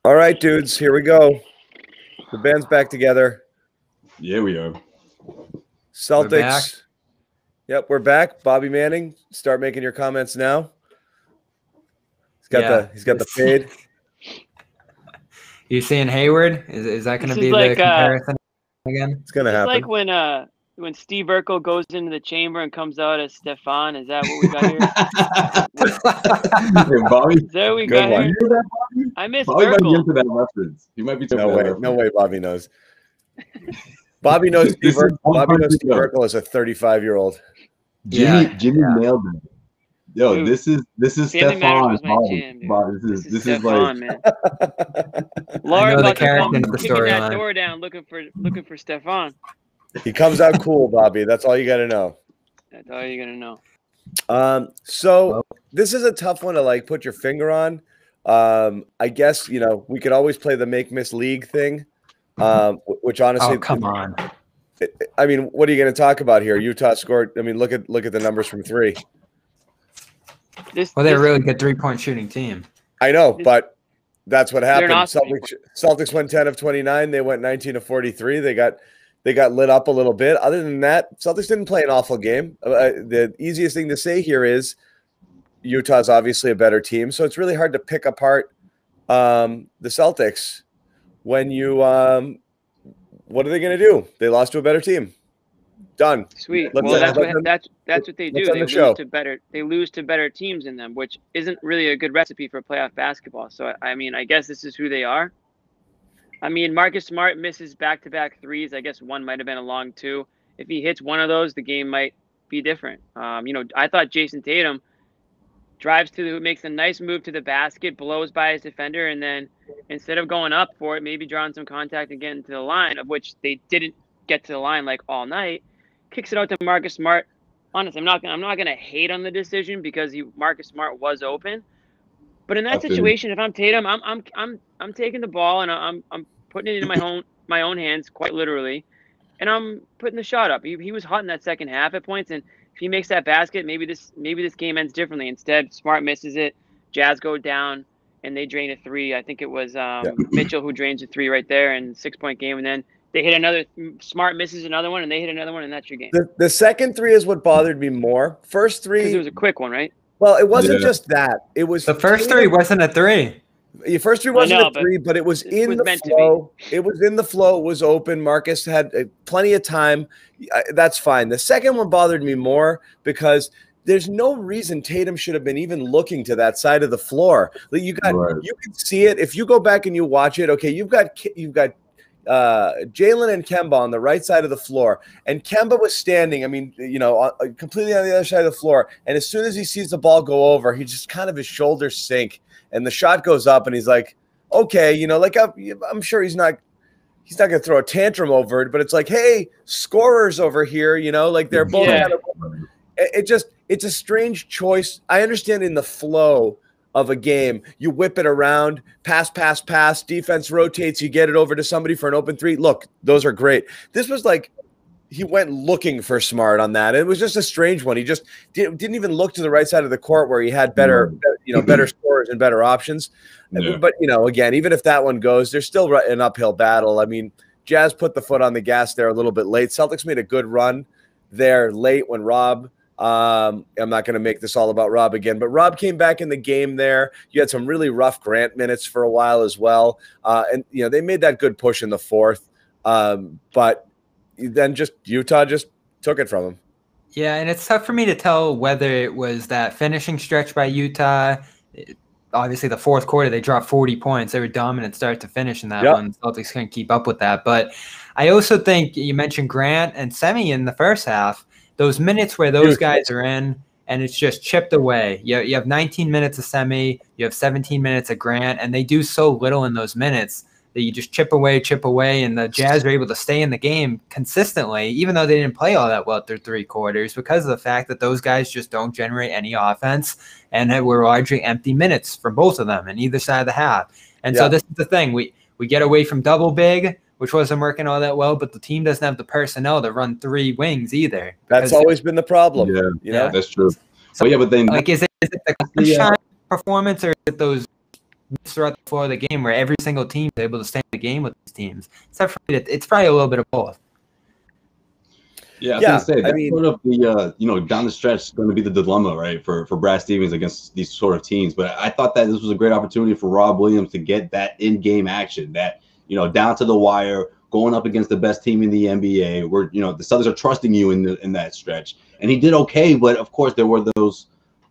All right, dudes, here we go. The band's back together. Yeah, we are. Celtics. We're back. Yep, we're back. Bobby Manning, start making your comments now. He's got the fade. You seeing Hayward? Is that going to be the comparison again? It's going to happen. It's like when Steve Urkel goes into the chamber and comes out as Stefan. Is that what we got here? Hey, Bobby, Is that what we got here? You hear that, Bobby? I miss Bobby might be Urkel. into that reference. He might be. No way. Bobby knows. Bobby knows Steve Urkel is a 35 year-old. Jimmy nailed it. Yo, Dude, this is Family Matters Stefan. was my jam, dude. Bobby, this is Stefan, like. man. Laura the about to character come in the kicking that storyline. door down, looking for Stefan. He comes out cool, Bobby. That's all you got to know. That's all you're gonna know. So this is a tough one to put your finger on. I guess we could always play the make-miss league thing, which honestly, come on. I mean, what are you going to talk about here? Utah scored. I mean, look at the numbers from three. They're a really good 3-point shooting team. I know, but that's what happened. Awesome. Celtics went 10 of 29. They went 19 of 43. They got lit up a little bit. Other than that, Celtics didn't play an awful game. The easiest thing to say here is Utah's obviously a better team, so it's really hard to pick apart the Celtics when you what are they going to do? They lost to a better team. Done. Sweet. That's what they do. They lose to better teams than them, which isn't really a good recipe for playoff basketball. So I mean, I guess this is who they are. I mean, Marcus Smart misses back-to-back threes. I guess one might have been a long two. If he hits one of those, the game might be different. I thought Jayson Tatum makes a nice move to the basket, blows by his defender, and then instead of going up for it, maybe drawing some contact and getting to the line, of which they didn't get to the line all night, kicks it out to Marcus Smart. Honestly, I'm not gonna hate on the decision because Marcus Smart was open. But in that situation, if I'm Tatum, I'm taking the ball and I'm putting it in my own hands, quite literally, and I'm putting the shot up. He was hot in that second half at points, and if he makes that basket, maybe this game ends differently. Instead, Smart misses it, Jazz go down, and they drain a three. I think it was Mitchell who drains a three right there, and 6-point game, and then they hit another. Smart misses another one, and they hit another one, and that's your game. The second three is what bothered me more. First three, because it was a quick one, right? Well, it wasn't just that. It was the first three wasn't a three. Your first three wasn't a three, but it was in the flow. It was in the flow. It was open. Marcus had plenty of time. That's fine. The second one bothered me more because there's no reason Tatum should have been even looking to that side of the floor. You can see it if you go back and you watch it. Okay, you've got Jaylen and Kemba on the right side of the floor, and Kemba was standing, completely on the other side of the floor. And as soon as he sees the ball go over, he just kind of his shoulders sink, and the shot goes up, and he's like, okay, I'm sure he's not going to throw a tantrum over it, but it's like, hey, scorers over here, they're both kind of. It's a strange choice. I understand in the flow of a game, you whip it around, pass, defense rotates, you get it over to somebody for an open three. Look, those are great. This was he went looking for Smart on that. It was just a strange one. He just didn't even look to the right side of the court where he had better scorers and better options. Yeah. But, again, even if that one goes, there's still an uphill battle. I mean, Jazz put the foot on the gas there a little bit late. Celtics made a good run there late when Rob I'm not going to make this all about Rob again, but Rob came back in the game there. You had some really rough Grant minutes for a while as well. And, they made that good push in the fourth. But then Utah just took it from him. Yeah, and it's tough for me to tell whether it was that finishing stretch by Utah. Obviously, the fourth quarter, they dropped 40 points. They were dominant start to finish in that one. Celtics couldn't keep up with that. But I also think you mentioned Grant and Semi in the first half. Those minutes where those guys are in and it's just chipped away. You have 19 minutes of Semi, you have 17 minutes of Grant, and they do so little in those minutes that you just chip away, and the Jazz are able to stay in the game consistently, even though they didn't play all that well through three quarters, because of the fact that those guys just don't generate any offense, and it were largely empty minutes for both of them in either side of the half. And so this is the thing. We get away from double big, which wasn't working all that well, but the team doesn't have the personnel to run three wings either. That's always been the problem. Yeah, that's true. So, but then is it the shot performance, or is it those throughout the floor of the game where every single team is able to stay in the game with these teams. Except for it's probably a little bit of both. Yeah, I was gonna say that's sort of the down the stretch going to be the dilemma, right, for Brad Stevens against these sort of teams. But I thought that this was a great opportunity for Rob Williams to get that in-game action, that down to the wire, going up against the best team in the NBA, where the Celtics are trusting you in that stretch. And he did okay, but of course there were those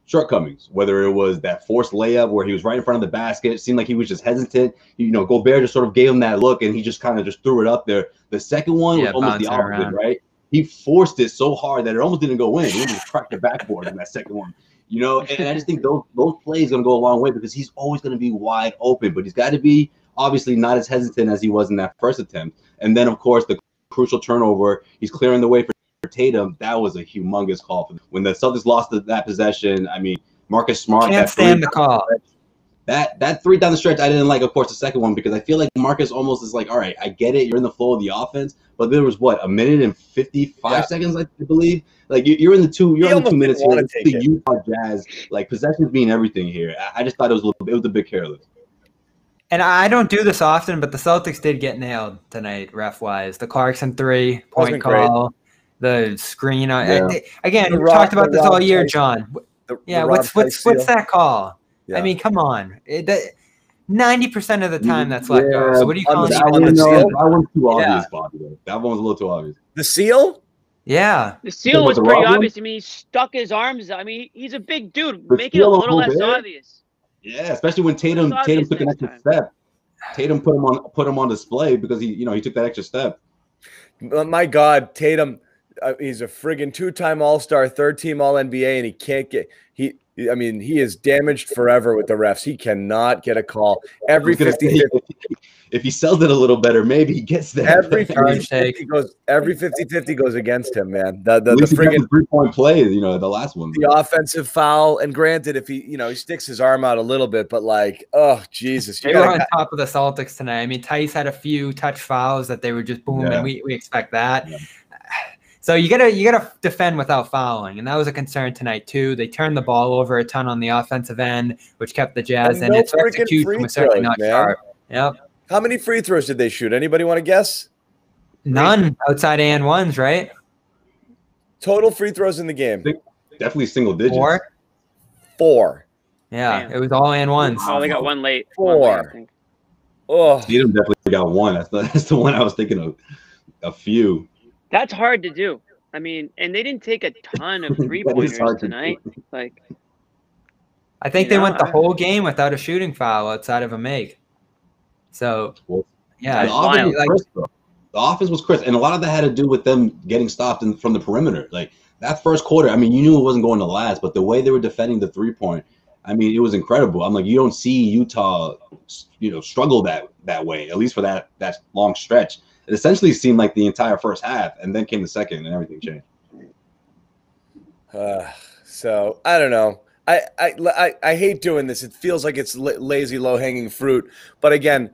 shortcomings, whether it was that forced layup where he was right in front of the basket. It seemed like he was just hesitant. Gobert just sort of gave him that look, and he just kind of just threw it up there. The second one was almost the opposite, right? He forced it so hard that it almost didn't go in. He just cracked the backboard in that second one. And I just think those plays going to go a long way because he's always going to be wide open, but he's got to be obviously not as hesitant as he was in that first attempt. And then, of course, the crucial turnover, he's clearing the way for Tatum. That was a humongous call for them. When the Celtics lost that possession, I mean, Marcus Smart. Can't stand the call. That three down the stretch, I didn't like, of course, the second one because I feel like Marcus almost is like, all right, I get it. You're in the flow of the offense. But there was, a minute and 55 seconds, I believe? Like, you're in the 2 minutes here. The Utah Jazz, possessions mean everything here. I just thought it was a bit careless. And I don't do this often, but the Celtics did get nailed tonight, ref-wise. The Clarkson 3-point call, the screen. Again, we talked about this all year, John. What's that call? Yeah. I mean, come on. 90% of the time that's let go. So what are you calling that one? That one's too obvious, Bobby. That one was a little too obvious. The seal? Yeah. The seal was pretty obvious. I mean, he stuck his arms. I mean, he's a big dude. Make it a little less obvious. Yeah, especially when Tatum took an extra step. Tatum put him on display because he took that extra step. My God, Tatum, he's a friggin' 2-time All-Star, 3rd-team All-NBA, and he can't get he is damaged forever with the refs. He cannot get a call. Every 50-50. If he sells it a little better, maybe he gets there. Every 50-50 goes against him, man. The friggin' 3-point play, the last one. The offensive foul, and granted, if he sticks his arm out a little bit, but oh Jesus, they were on top of the Celtics tonight. I mean, Theis had a few touch fouls that they were just boom, and we expect that. Yeah. So you gotta defend without fouling, and that was a concern tonight too. They turned the ball over a ton on the offensive end, which kept the Jazz in it. So execution was certainly not sharp. Yep. How many free throws did they shoot? Anybody want to guess? None outside and ones, right? Total free throws in the game. Definitely single digits. 4. Yeah, it was all and ones. Oh, they got one late. 4. I think. Oh, Tatum definitely got one. That's the one I was thinking of. A few. That's hard to do. I mean, and they didn't take a ton of 3-pointers tonight. I think they went the whole game without a shooting foul outside of a make. So, yeah. The offense was crisp, and a lot of that had to do with them getting stopped from the perimeter. Like, that first quarter, I mean, you knew it wasn't going to last, but the way they were defending the 3-point, I mean, it was incredible. I'm like, you don't see Utah, struggle that way, at least for that long stretch. It essentially seemed like the entire first half, and then came the second, and everything changed. So I don't know. I hate doing this. It feels like it's lazy, low-hanging fruit. But again,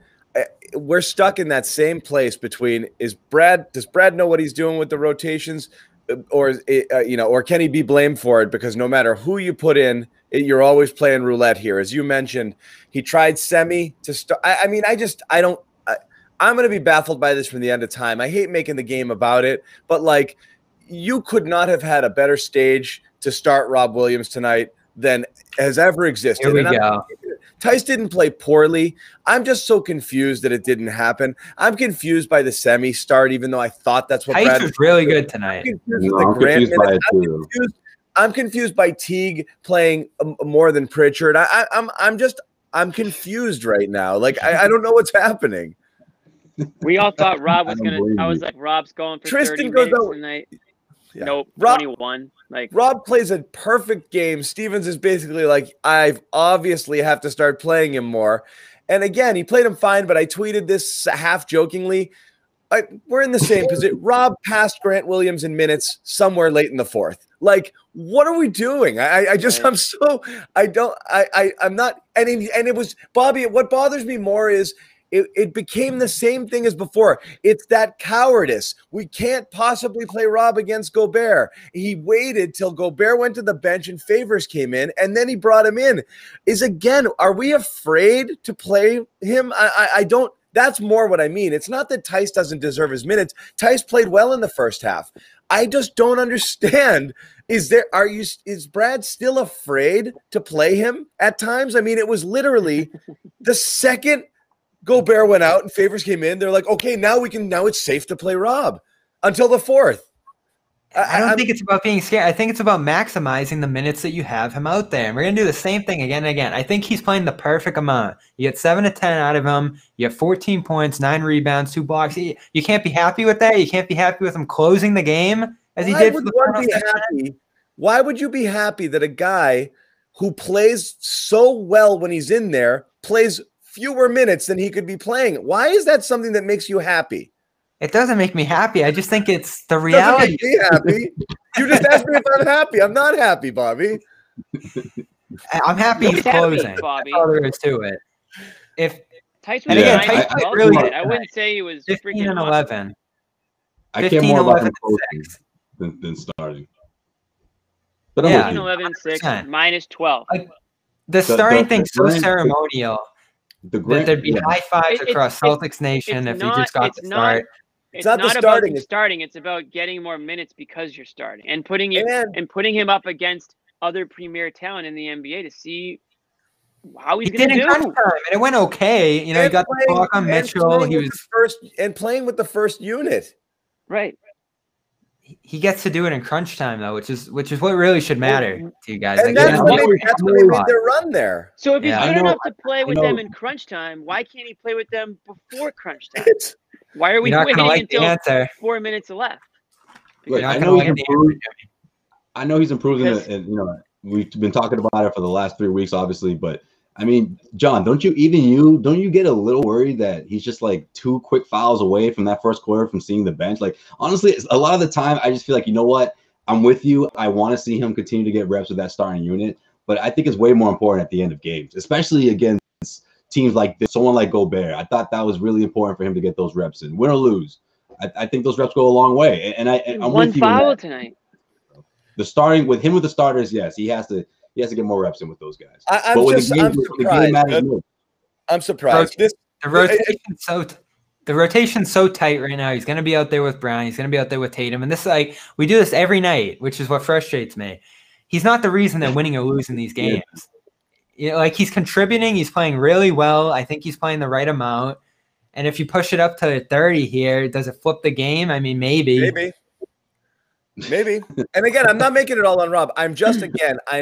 we're stuck in that same place between does Brad know what he's doing with the rotations, or can he be blamed for it? Because no matter who you put in, you're always playing roulette here. As you mentioned, he tried Semi to start. I'm going to be baffled by this from the end of time. I hate making the game about it, but you could not have had a better stage to start Rob Williams tonight than has ever existed. Here we go. Theis didn't play poorly. I'm just so confused that it didn't happen. I'm confused by the Semi start, even though I thought that's what Theis was really good tonight. I'm confused by Teague playing more than Pritchard. I'm confused right now. I don't know what's happening. We all thought Rob was gonna. I was like, Rob's going for Tristan 30 minutes tonight. Yeah. Nope, 21. Rob plays a perfect game. Stevens is basically like, I obviously have to start playing him more. And again, he played him fine, but I tweeted this half jokingly. We're in the same position. Rob passed Grant Williams in minutes somewhere late in the 4th. What are we doing? I'm not. And it was Bobby. What bothers me more is it became the same thing as before. It's that cowardice. We can't possibly play Rob against Gobert. He waited till Gobert went to the bench and Favors came in, and then he brought him in. Are we afraid to play him? I don't. That's more what I mean. It's not that Theis doesn't deserve his minutes. Theis played well in the first half. I just don't understand. Is Brad still afraid to play him at times? I mean, it was literally the second Gobert went out and Favors came in, they're like, okay, now it's safe to play Rob until the fourth. I don't think it's about being scared. I think it's about maximizing the minutes that you have him out there. And we're going to do the same thing again and again. I think he's playing the perfect amount. You get 7 to 10 out of him. You have 14 points, 9 rebounds, 2 blocks. You can't be happy with that. You can't be happy with him closing the game as he did for the final. Why would you be happy that a guy who plays so well when he's in there plays fewer minutes than he could be playing? Why is that something that makes you happy? It doesn't make me happy. I just think it's the reality. It doesn't make me happy. You just asked me if I'm happy. I'm not happy, Bobby. I'm happy he's closing. Bobby. That's all there is to it. If Theis was I wouldn't say he was 15 and 11. I care more about him closing than starting. But 15, 11, 6, minus 12. The starting thing's so ceremonial that there'd be high fives across Celtics Nation if you just got the start. It's not about starting. It's about getting more minutes because you're starting and putting him up against other premier talent in the NBA to see how he's going to do. And it went okay. You know, he got the block on Mitchell. He was playing with the first unit. Right. He gets to do it in crunch time though, which is what really should matter to you guys. And that's when they made their run there. So if he's good enough to play with them in crunch time, why can't he play with them before crunch time? Why are we waiting until 4 minutes left? Look, I know he's improved, and you know we've been talking about it for the last 3 weeks, obviously. But I mean, John, don't you get a little worried that he's just like 2 quick fouls away from that first quarter from seeing the bench? Like honestly, a lot of the time, I just feel like, you know what, I'm with you. I want to see him continue to get reps with that starting unit, but I think it's way more important at the end of games, especially against teams like this, someone like Gobert. I thought that was really important for him to get those reps in, win or lose. I think those reps go a long way. And I'm one with you foul tonight. The starting with him with the starters, yes, he has to get more reps in with those guys. I'm surprised. The rotation's so tight right now. He's going to be out there with Brown. He's going to be out there with Tatum. And this, like, we do this every night, which is what frustrates me. He's not the reason they're winning or losing these games. Yeah. You know, like, he's contributing. He's playing really well. I think he's playing the right amount. And if you push it up to 30 here, does it flip the game? I mean, maybe. And again, I'm not making it all on Rob. I am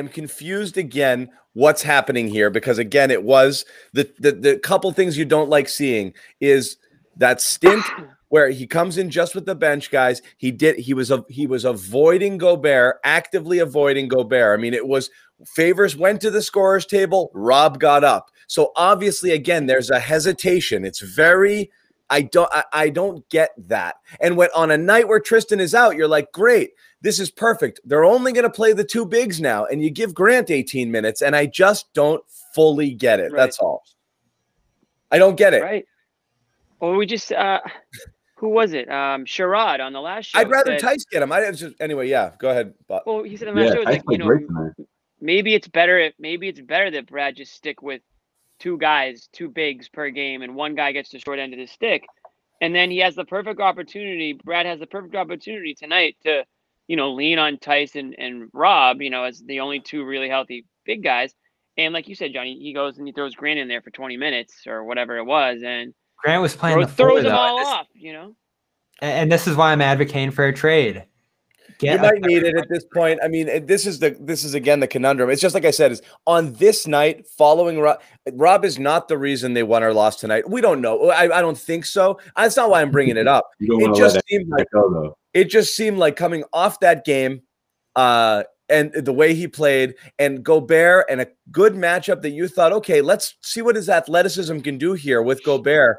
confused again what's happening here, because again, it was the couple things you don't like seeing is that stint where he comes in just with the bench guys. He was avoiding Gobert, actively avoiding Gobert. I mean, it was Favors went to the scorer's table, Rob got up. So obviously, again, there's a hesitation. It's very I don't get that. And when on a night where Tristan is out, you're like, great, this is perfect. They're only going to play the 2 bigs now, and you give Grant 18 minutes, and I just don't fully get it. Right. That's all. I don't get it. Right. Well, we just who was it? Sherrod on the last show. I'd rather Theis get him. Anyway, yeah. Go ahead, Bob. Well, he said on the last show, like, you know, maybe it's better that Brad just stick with 2 guys, 2 bigs per game, and 1 guy gets the short end of the stick. And then he has the perfect opportunity. Brad has the perfect opportunity tonight to, you know, lean on Theis and Rob, you know, as the only 2 really healthy big guys. And like you said, Johnny, he goes and he throws Grant in there for 20 minutes or whatever it was. And Grant was playing throws them all off, you know. And this is why I'm advocating for a trade. You might need it at this point. I mean, this is again the conundrum. It's just like I said, is on this night following Rob is not the reason they won or lost tonight. We don't know. I don't think so. That's not why I'm bringing it up. It just seemed like coming off that game, and the way he played, and Gobert, and a good matchup that you thought, okay, let's see what his athleticism can do here with Gobert.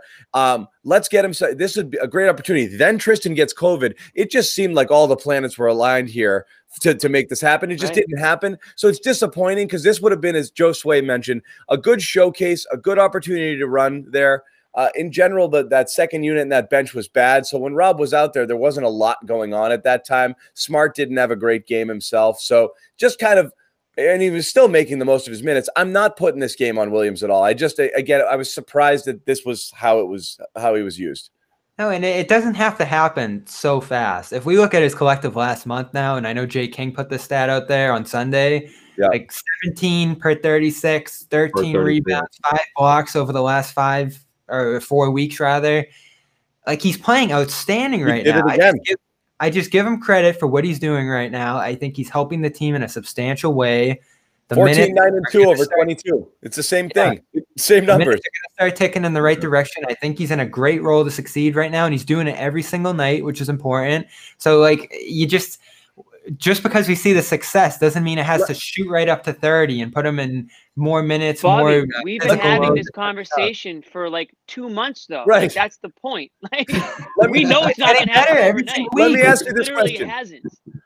Let's get him. This would be a great opportunity. Then Tristan gets COVID. It just seemed like all the planets were aligned here to make this happen. It just didn't happen. So it's disappointing, because this would have been, as Joe Sway mentioned, a good showcase, a good opportunity to run there. in general, that second unit and that bench was bad. So when Rob was out there, there wasn't a lot going on at that time. Smart didn't have a great game himself. So just kind of, and he was still making the most of his minutes. I'm not putting this game on Williams at all. I was surprised that this was how he was used. No, and it doesn't have to happen so fast. If we look at his collective last month now, and I know Jay King put the stat out there on Sunday, like 17 per 36, 13 rebounds, 5 blocks over the last 5 or 4 weeks, rather. Like, he's playing outstanding right now. I just give him credit for what he's doing right now. I think he's helping the team in a substantial way. 14, 9, and 2 over 22. It's the same thing. Same numbers. They're going to start ticking in the right direction. I think he's in a great role to succeed right now, and he's doing it every single night, which is important. So, like, you just because we see the success doesn't mean it has to shoot right up to 30 and put him in more minutes. Bobby, we've been having this conversation for like 2 months, though. Right. Like, that's the point. Like, we know it's not going to happen overnight. Let me ask you this question. Hasn't.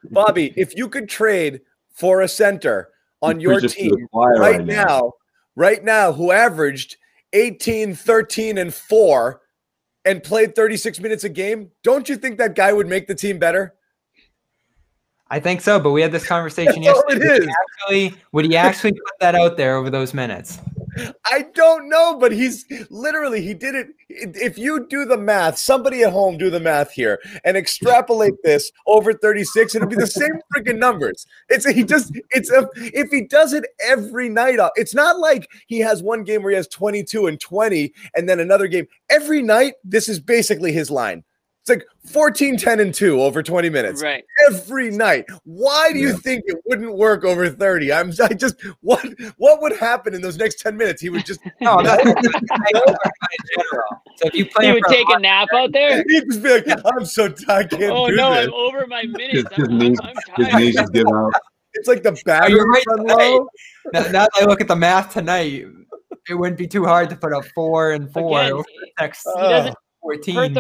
Bobby, if you could trade for a center on your team right now, who averaged 18, 13, and 4 and played 36 minutes a game, don't you think that guy would make the team better? I think so, but we had this conversation yesterday. Would he actually put that out there over those minutes? I don't know, but he did it. If you do the math, somebody at home do the math here and extrapolate this over 36, it'll be the same freaking numbers. If he does it every night, it's not like he has one game where he has 22 and 20 and then another game. Every night, this is basically his line. It's like 14, 10, and 2 over 20 minutes. Right. Every night. Why do you think it wouldn't work over 30? What would happen in those next 10 minutes? He would just So if you play, he would take a nap out there. He'd just be like, I'm so tired, I can't do this. I'm over my minutes. I'm his knees just give out. It's like the battery run low. Now that I look at the math tonight, it wouldn't be too hard to put up 4 and 4 Again, over the next 14.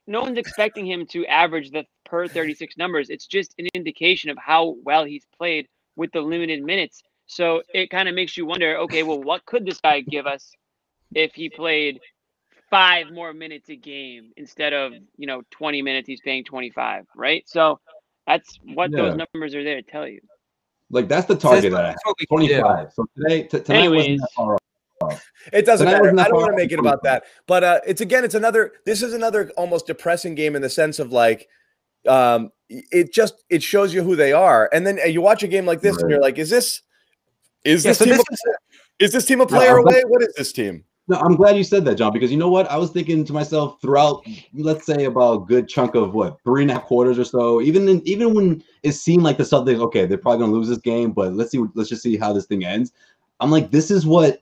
No one's expecting him to average the per 36 numbers. It's just an indication of how well he's played with the limited minutes. So it kind of makes you wonder, okay, well, what could this guy give us if he played 5 more minutes a game instead of, 20 minutes, he's paying 25, right? So that's what those numbers are there to tell you. Like, that's the target that I have, 25. So tonight wasn't that far off. It doesn't matter. I don't want to make it about that, but this is another almost depressing game in the sense of like, it shows you who they are, and then you watch a game like this and you're like, is this team a player away? What is this team? No, I'm glad you said that, John, because you know what? I was thinking to myself throughout, let's say about a good chunk of 3.5 quarters or so, even when it seemed like the Celtics, okay, they're probably gonna lose this game, but let's just see how this thing ends. I'm like, this is what.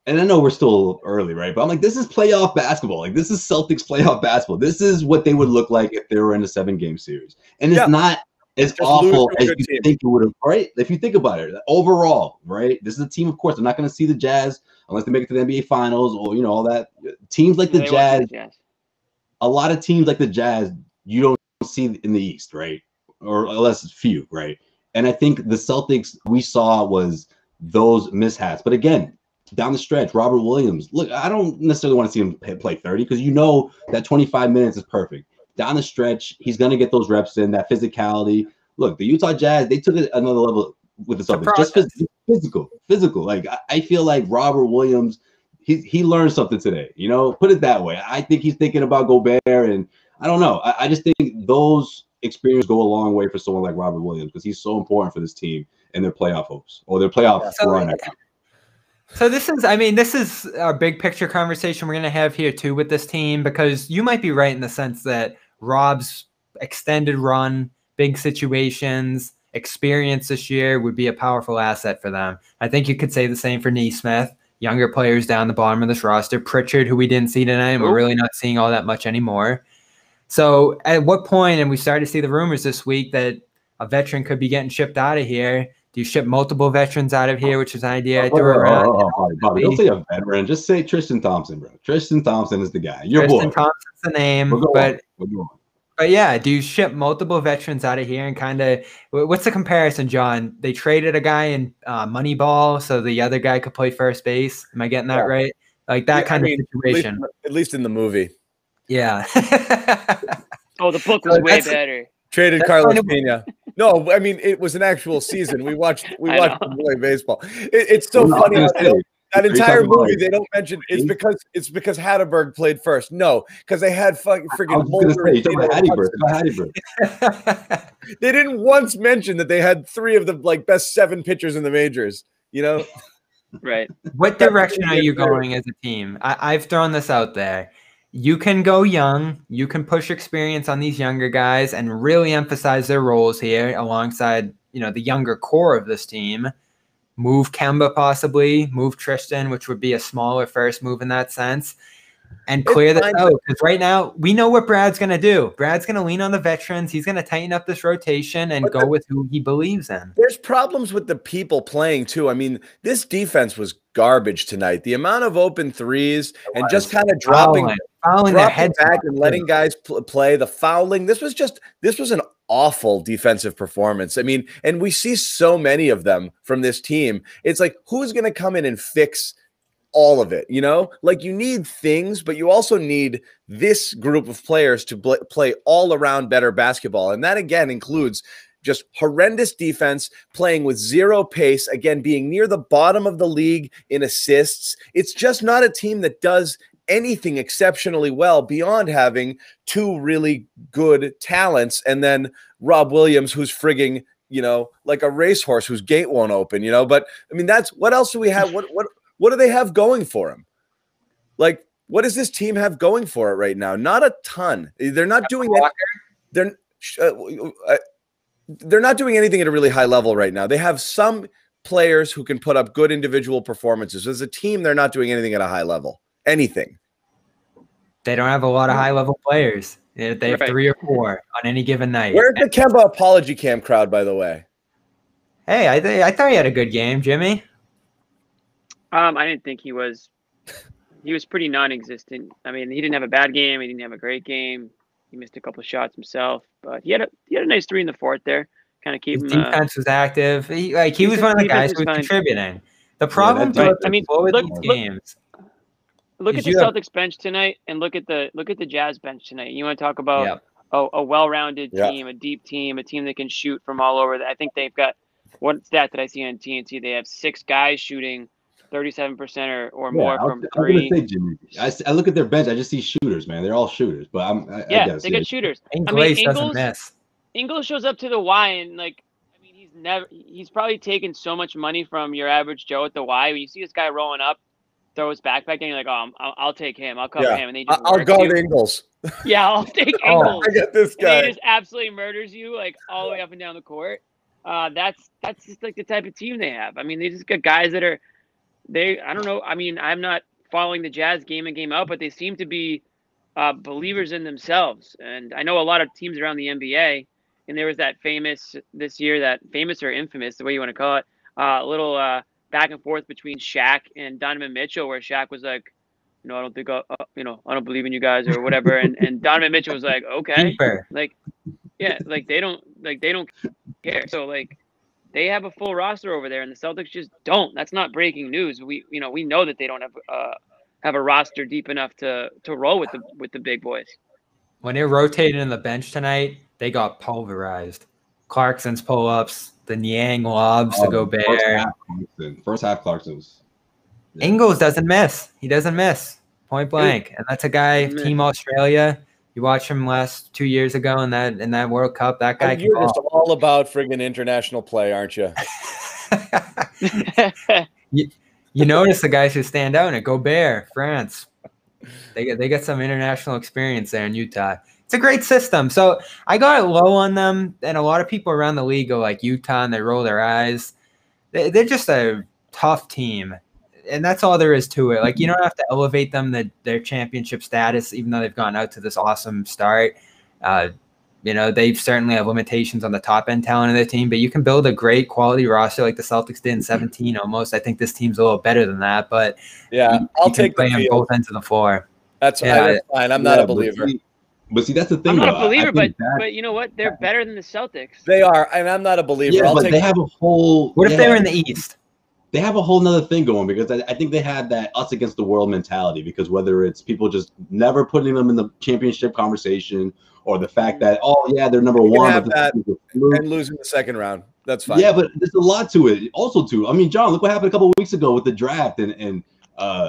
And I know we're still early, right? But I'm like, this is playoff basketball. Like, this is Celtics playoff basketball. This is what they would look like if they were in a 7-game series. And it's not as awful as you think it would have, right? If you think about it, overall, right? This is a team, of course, they're not going to see the Jazz unless they make it to the NBA Finals or, all that. Teams like the Jazz, a lot of teams like the Jazz, you don't see in the East, right? Or unless it's few, right? And I think the Celtics we saw was those mishaps. But again, down the stretch, Robert Williams. Look, I don't necessarily want to see him play 30 because that 25 minutes is perfect. Down the stretch, he's going to get those reps in, that physicality. Look, the Utah Jazz, they took it another level with the Celtics. Just physical. Like, I feel like Robert Williams, he learned something today. Put it that way. I think he's thinking about Gobert, and I don't know. I just think those experiences go a long way for someone like Robert Williams because he's so important for this team and their playoff hopes or their playoff run. So this is our big picture conversation we're going to have here too with this team, because you might be right in the sense that Rob's extended run, big situations, experience this year would be a powerful asset for them. I think you could say the same for Nesmith, younger players down the bottom of this roster, Pritchard, who we didn't see tonight, and we're really not seeing all that much anymore. So at what point, and we started to see the rumors this week that a veteran could be getting shipped out of here. Do you ship multiple veterans out of here, which is an idea I threw around? Bobby, don't say a veteran. Just say Tristan Thompson, bro. Tristan Thompson is the guy. Tristan Thompson's the name. But yeah, do you ship multiple veterans out of here and kind of – what's the comparison, John? They traded a guy in Moneyball so the other guy could play first base. Am I getting that right? like that kind of situation. At least in the movie. Yeah. Oh, the book was way better. Traded Carlos Pena. No, I mean it was an actual season. We watched play baseball. It's so funny. That entire movie they don't mention. It's because Hatterberg played first. No, because they had freaking Mulder. They didn't once mention that they had 3 of the best 7 pitchers in the majors. You know, right? What direction are you going as a team? I've thrown this out there. You can go young. You can push experience on these younger guys and really emphasize their roles here alongside, the younger core of this team. Move Kemba possibly, move Tristan, which would be a smaller first move in that sense, and clear this out. Because right now, we know what Brad's going to do. Brad's going to lean on the veterans. He's going to tighten up this rotation and go with who he believes in. There's problems with the people playing, too. I mean, this defense was garbage tonight. The amount of open threes and just kind of dropping their heads back and letting guys play, the fouling. This was an awful defensive performance. I mean, and we see so many of them from this team. It's like, who's going to come in and fix all of it? Like you need things, but you also need this group of players to play all around better basketball. And that again includes just horrendous defense, playing with 0 pace, again, being near the bottom of the league in assists. It's just not a team that does anything exceptionally well beyond having 2 really good talents. And then Rob Williams, who's frigging, like a racehorse whose gate won't open, but I mean, that's what else do we have? What do they have going for them? Like, what does this team have going for it right now? Not a ton. They're not doing it. They're not doing anything at a really high level right now. They have some players who can put up good individual performances. As a team, they're not doing anything at a high level. Anything. They don't have a lot of high-level players. They have 3 or 4 on any given night. Where's the Kemba apology cam crowd, by the way? Hey, I thought he had a good game, Jimmy. I didn't think he was pretty non-existent. I mean, he didn't have a bad game. He didn't have a great game. He missed a couple of shots himself, but he had a nice 3 in the 4th there. Kind of keep him. Defense was active. He was one of the guys who was contributing. The problem, with these games. Look at the Celtics bench tonight, and look at the Jazz bench tonight. You want to talk about a well-rounded team, a deep team, a team that can shoot from all over. I think they've got one stat that I see on TNT. They have 6 guys shooting 37% or more from 3. I look at their bench. I just see shooters, man. They're all shooters. But they got shooters. Ingles doesn't miss. Ingles shows up to the Y, and he's probably taken so much money from your average Joe at the Y. When you see this guy rolling up, throw his backpack, and you're like, oh, I'll take him. I'll cover him. And they just I'll guard Ingles. Yeah, I'll take Ingles. I got this guy. And he just absolutely murders you all the way up and down the court. That's just like the type of team they have. I mean, they just got guys that are I don't know. I mean, I'm not following the Jazz game in, game out, but they seem to be believers in themselves. And I know a lot of teams around the NBA, and there was that famous or infamous, the way you want to call it, little back and forth between Shaq and Donovan Mitchell, where Shaq was like, I don't think I don't believe in you guys or whatever, and Donovan Mitchell was like, okay, Deeper. they don't care. So they have a full roster over there, and the Celtics just don't. That's not breaking news. We know that they don't have a roster deep enough to roll with the big boys. When they rotated in the bench tonight, they got pulverized. Clarkson's pull-ups, the Niang lobs to Gobert. First half Clarkson's. Yeah. Ingles doesn't miss. He doesn't miss. Point blank. And that's a guy, Team Australia. You watched him 2 years ago in that World Cup. That guy You're just all about friggin' international play, aren't you? you notice the guys who stand out in it. Gobert, France. They get some international experience there in Utah. It's a great system. So I got it low on them, and a lot of people around the league go like Utah, and they roll their eyes. They're just a tough team, and that's all there is to it. You don't have to elevate them their championship status, even though they've gone out to this awesome start. They certainly have limitations on the top end talent of their team, but you can build a great quality roster like the Celtics did in 17 almost. I think this team's a little better than that, but I'll take play on both ends of the floor. That's fine. I'm not a believer. But see, that's the thing. I'm not a believer, but you know what? They're better than the Celtics. They are, and I'm not a believer. Yeah, but they have a whole. What if they were in the East? they have a whole nother thing going, because I think they have that us against the world mentality, because whether it's people just never putting them in the championship conversation, or the fact that, oh yeah, they're number one, have that and losing the second round. That's fine. Yeah, but there's a lot to it. Also, too. I mean, John, look what happened a couple of weeks ago with the draft, and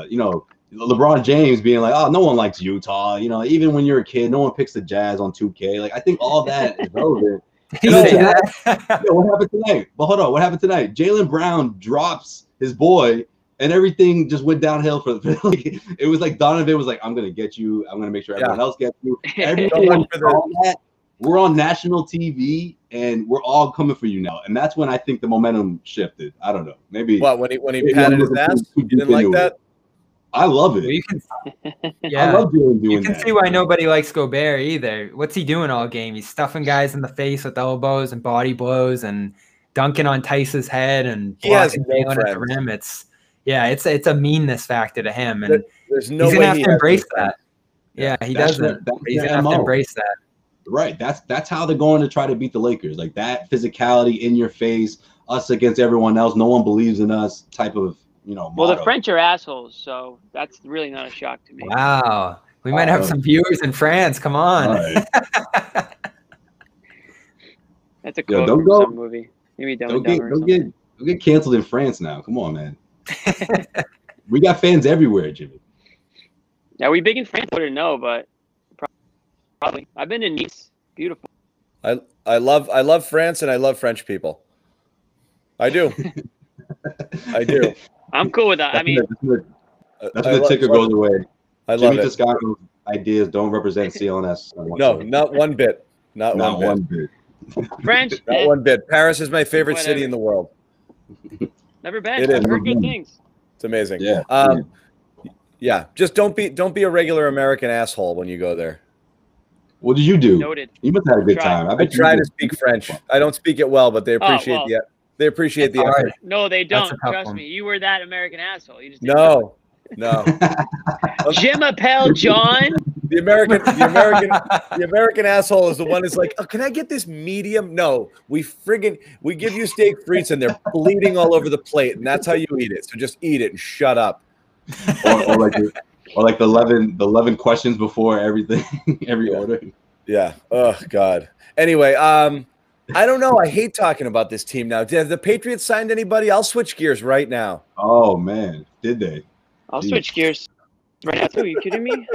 you know, LeBron James being like, oh, no one likes Utah. You know, even when you're a kid, no one picks the Jazz on 2K. Like, I think all that is relevant. What happened tonight? But hold on, what happened tonight? Jaylen Brown drops his boy, and everything just went downhill for the like, it was like Donovan was like, I'm gonna get you, I'm gonna make sure everyone else gets you. Everyone saw that. We're on national TV and we're all coming for you now. And that's when I think the momentum shifted. I don't know. Maybe when he patted his ass, you didn't like that? I love it. Well, you can, I love doing you can that. see why nobody likes Gobert either. What's he doing all game? He's stuffing guys in the face with elbows and body blows and dunking on Theis's head and blocking Jaylen at the rim. It's a meanness factor to him, and there's no he's way gonna have to embrace that. Yeah, he doesn't. He's gonna have to embrace that. Right. That's how they're going to try to beat the Lakers. Like that physicality in your face, us against everyone else. No one believes in us type of, you know, motto. Well, the French are assholes, so that's really not a shock to me. Wow. We might have some viewers in France. Come on. Right. That's a quote from some movie. Maybe don't get canceled in France now. Come on, man. We got fans everywhere, Jimmy. Yeah, we big in France? I wouldn't know, but probably. I've been in Nice. Beautiful. I love France, and I love French people. I do. I do. I'm cool with that. I mean, that's when the ticker goes away. I love Jimmy it. Toscano's ideas don't represent CLNS. No, not one bit. Not one bit. French. Not one bit. Paris is my favorite city in the world. Never been. It is. I've heard good things. It's amazing. Yeah. Yeah. Just don't be a regular American asshole when you go there. What did you do? Noted. You must have had a good time. I try to speak French. I don't speak it well, but they appreciate the effort. No, they don't. Trust me. You were that American asshole. You just No. Je m'appelle John. The American asshole is the one that's like, oh, can I get this medium? No, we give you steak frites and they're bleeding all over the plate, and that's how you eat it. So just eat it and shut up. or like the 11 questions before everything, every order. Yeah. Oh God. Anyway, I don't know. I hate talking about this team now. Have the Patriots signed anybody? I'll switch gears right now. Oh man, did they? I'll switch gears right now too. Are you kidding me?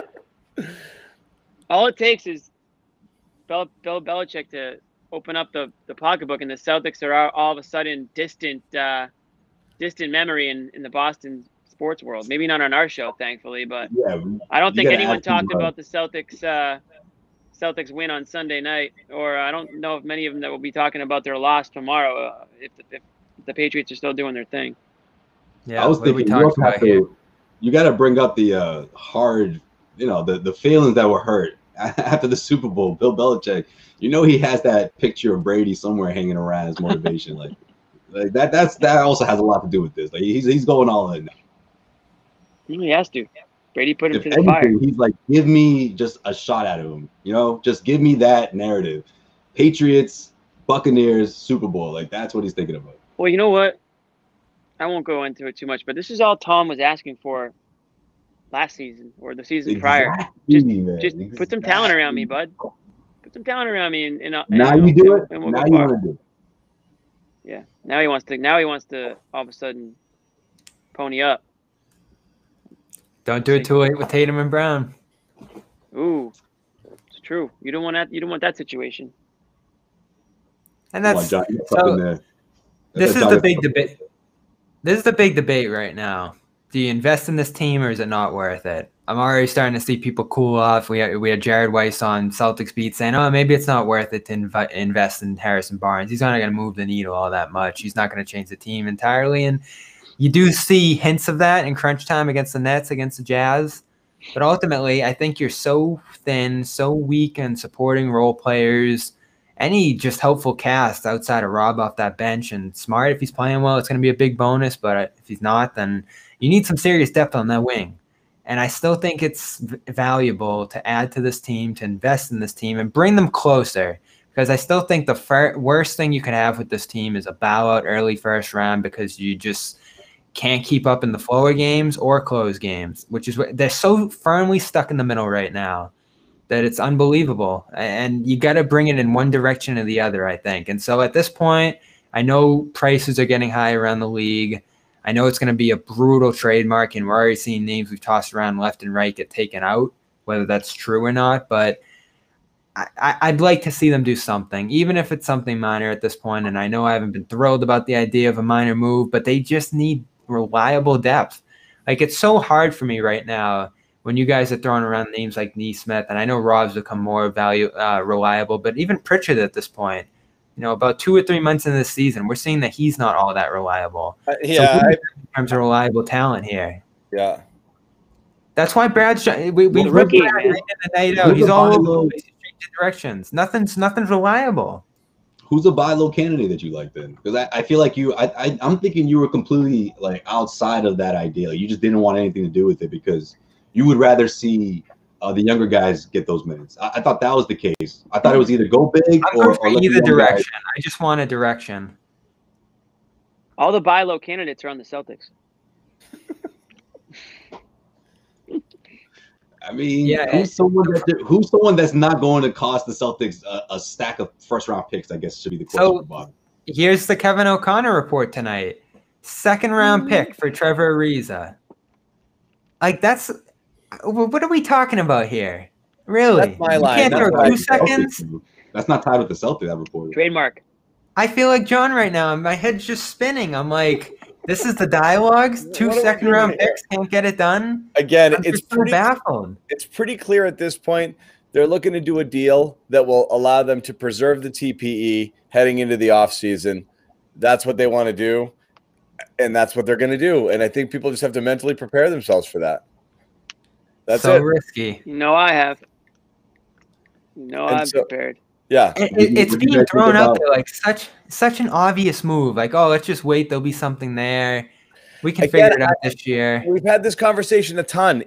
All it takes is Bill Belichick to open up the pocketbook, and the Celtics are all of a sudden distant memory in the Boston sports world. Maybe not on our show, thankfully, but I don't think anyone talked about the Celtics win on Sunday night, or I don't know if many of them that will be talking about their loss tomorrow if the Patriots are still doing their thing. Yeah, I was thinking you got to bring up the hard, you know, the feelings that were hurt after the Super Bowl. Bill Belichick, you know, he has that picture of Brady somewhere hanging around as motivation. like that also has a lot to do with this. Like he's going all in now. He has to. Brady put him to the fire. He's like, give me just a shot out of him. You know, just give me that narrative. Patriots, Buccaneers, Super Bowl. Like that's what he's thinking about. Well, you know what? I won't go into it too much, but this is all Tom was asking for last season or the season prior. Just put some talent around me, bud. Put some talent around me, and now you do it. And we'll now you want to do it. Yeah. Now he wants to all of a sudden pony up. Don't do it too late with Tatum and Brown. Ooh, it's true. You don't want that. You don't want that situation. And that's so. This is the big debate. This is the big debate right now. Do you invest in this team, or is it not worth it? I'm already starting to see people cool off. We had Jared Weiss on Celtics Beat saying, "Oh, maybe it's not worth it to invest in Harrison Barnes. He's not going to move the needle all that much. He's not going to change the team entirely." And you do see hints of that in crunch time against the Nets, against the Jazz. But ultimately, I think you're so thin, so weak in supporting role players. Any just helpful cast outside of Rob off that bench, and Smart, if he's playing well, it's going to be a big bonus. But if he's not, then you need some serious depth on that wing. And I still think it's valuable to add to this team, to invest in this team, and bring them closer. Because I still think the worst thing you could have with this team is a bow out early first round, because can't keep up in the flow of games or close games, which is what they're so firmly stuck in the middle right now that it's unbelievable. And you got to bring it in one direction or the other, I think. And so at this point, I know prices are getting high around the league. I know it's going to be a brutal trade market, and we're already seeing names we've tossed around left and right get taken out, whether that's true or not. But I'd like to see them do something, even if it's something minor at this point. And I know I haven't been thrilled about the idea of a minor move, but they just need reliable depth. Like, it's so hard for me right now when you guys are throwing around names like Nesmith, and I know Rob's become more reliable, but even Pritchard at this point, about 2 or 3 months into the season, we're seeing that he's not all that reliable. In terms of reliable talent here. Yeah. That's why Brad's we rookie night in the night out. He's all over directions. Nothing's reliable. Who's a buy low candidate that you like then? Because I feel like I'm thinking you were completely like outside of that idea. You just didn't want anything to do with it because you would rather see the younger guys get those minutes. I thought that was the case. I thought it was either go big or either direction. I just want a direction. All the buy low candidates are on the Celtics. I mean, who's someone that's not going to cost the Celtics a stack of first-round picks, I guess should be the question for Bob. Here's the Kevin O'Connor report tonight. Second-round pick for Trevor Ariza. Like, what are we talking about here? Really? That's my line. You can't throw 2 seconds? That's not tied with the Celtics, that report. Trademark. I feel like John right now. My head's just spinning. I'm like, this is the dialogues. 2 second-round picks can't get it done. Again, it's pretty baffled. It's pretty clear at this point they're looking to do a deal that will allow them to preserve the TPE heading into the offseason. That's what they want to do, and that's what they're going to do. And I think people just have to mentally prepare themselves for that. That's so it. Risky. I have. I'm prepared. Yeah, it's being thrown out there like such an obvious move. Like, oh, let's just wait. There'll be something there. We can figure it out this year. We've had this conversation a ton.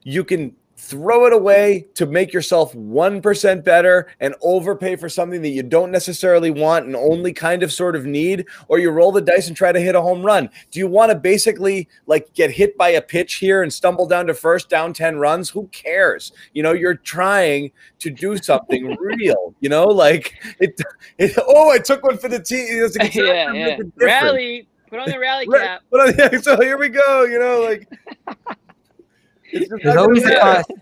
You can throw it away to make yourself 1% better and overpay for something that you don't necessarily want and only kind of sort of need, or you roll the dice and try to hit a home run. Do you want to basically like get hit by a pitch here and stumble down to first, down 10 runs? Who cares? You're trying to do something real, like I took one for the team. Yeah. Rally, put on the rally cap. So here we go, like There's always a cost.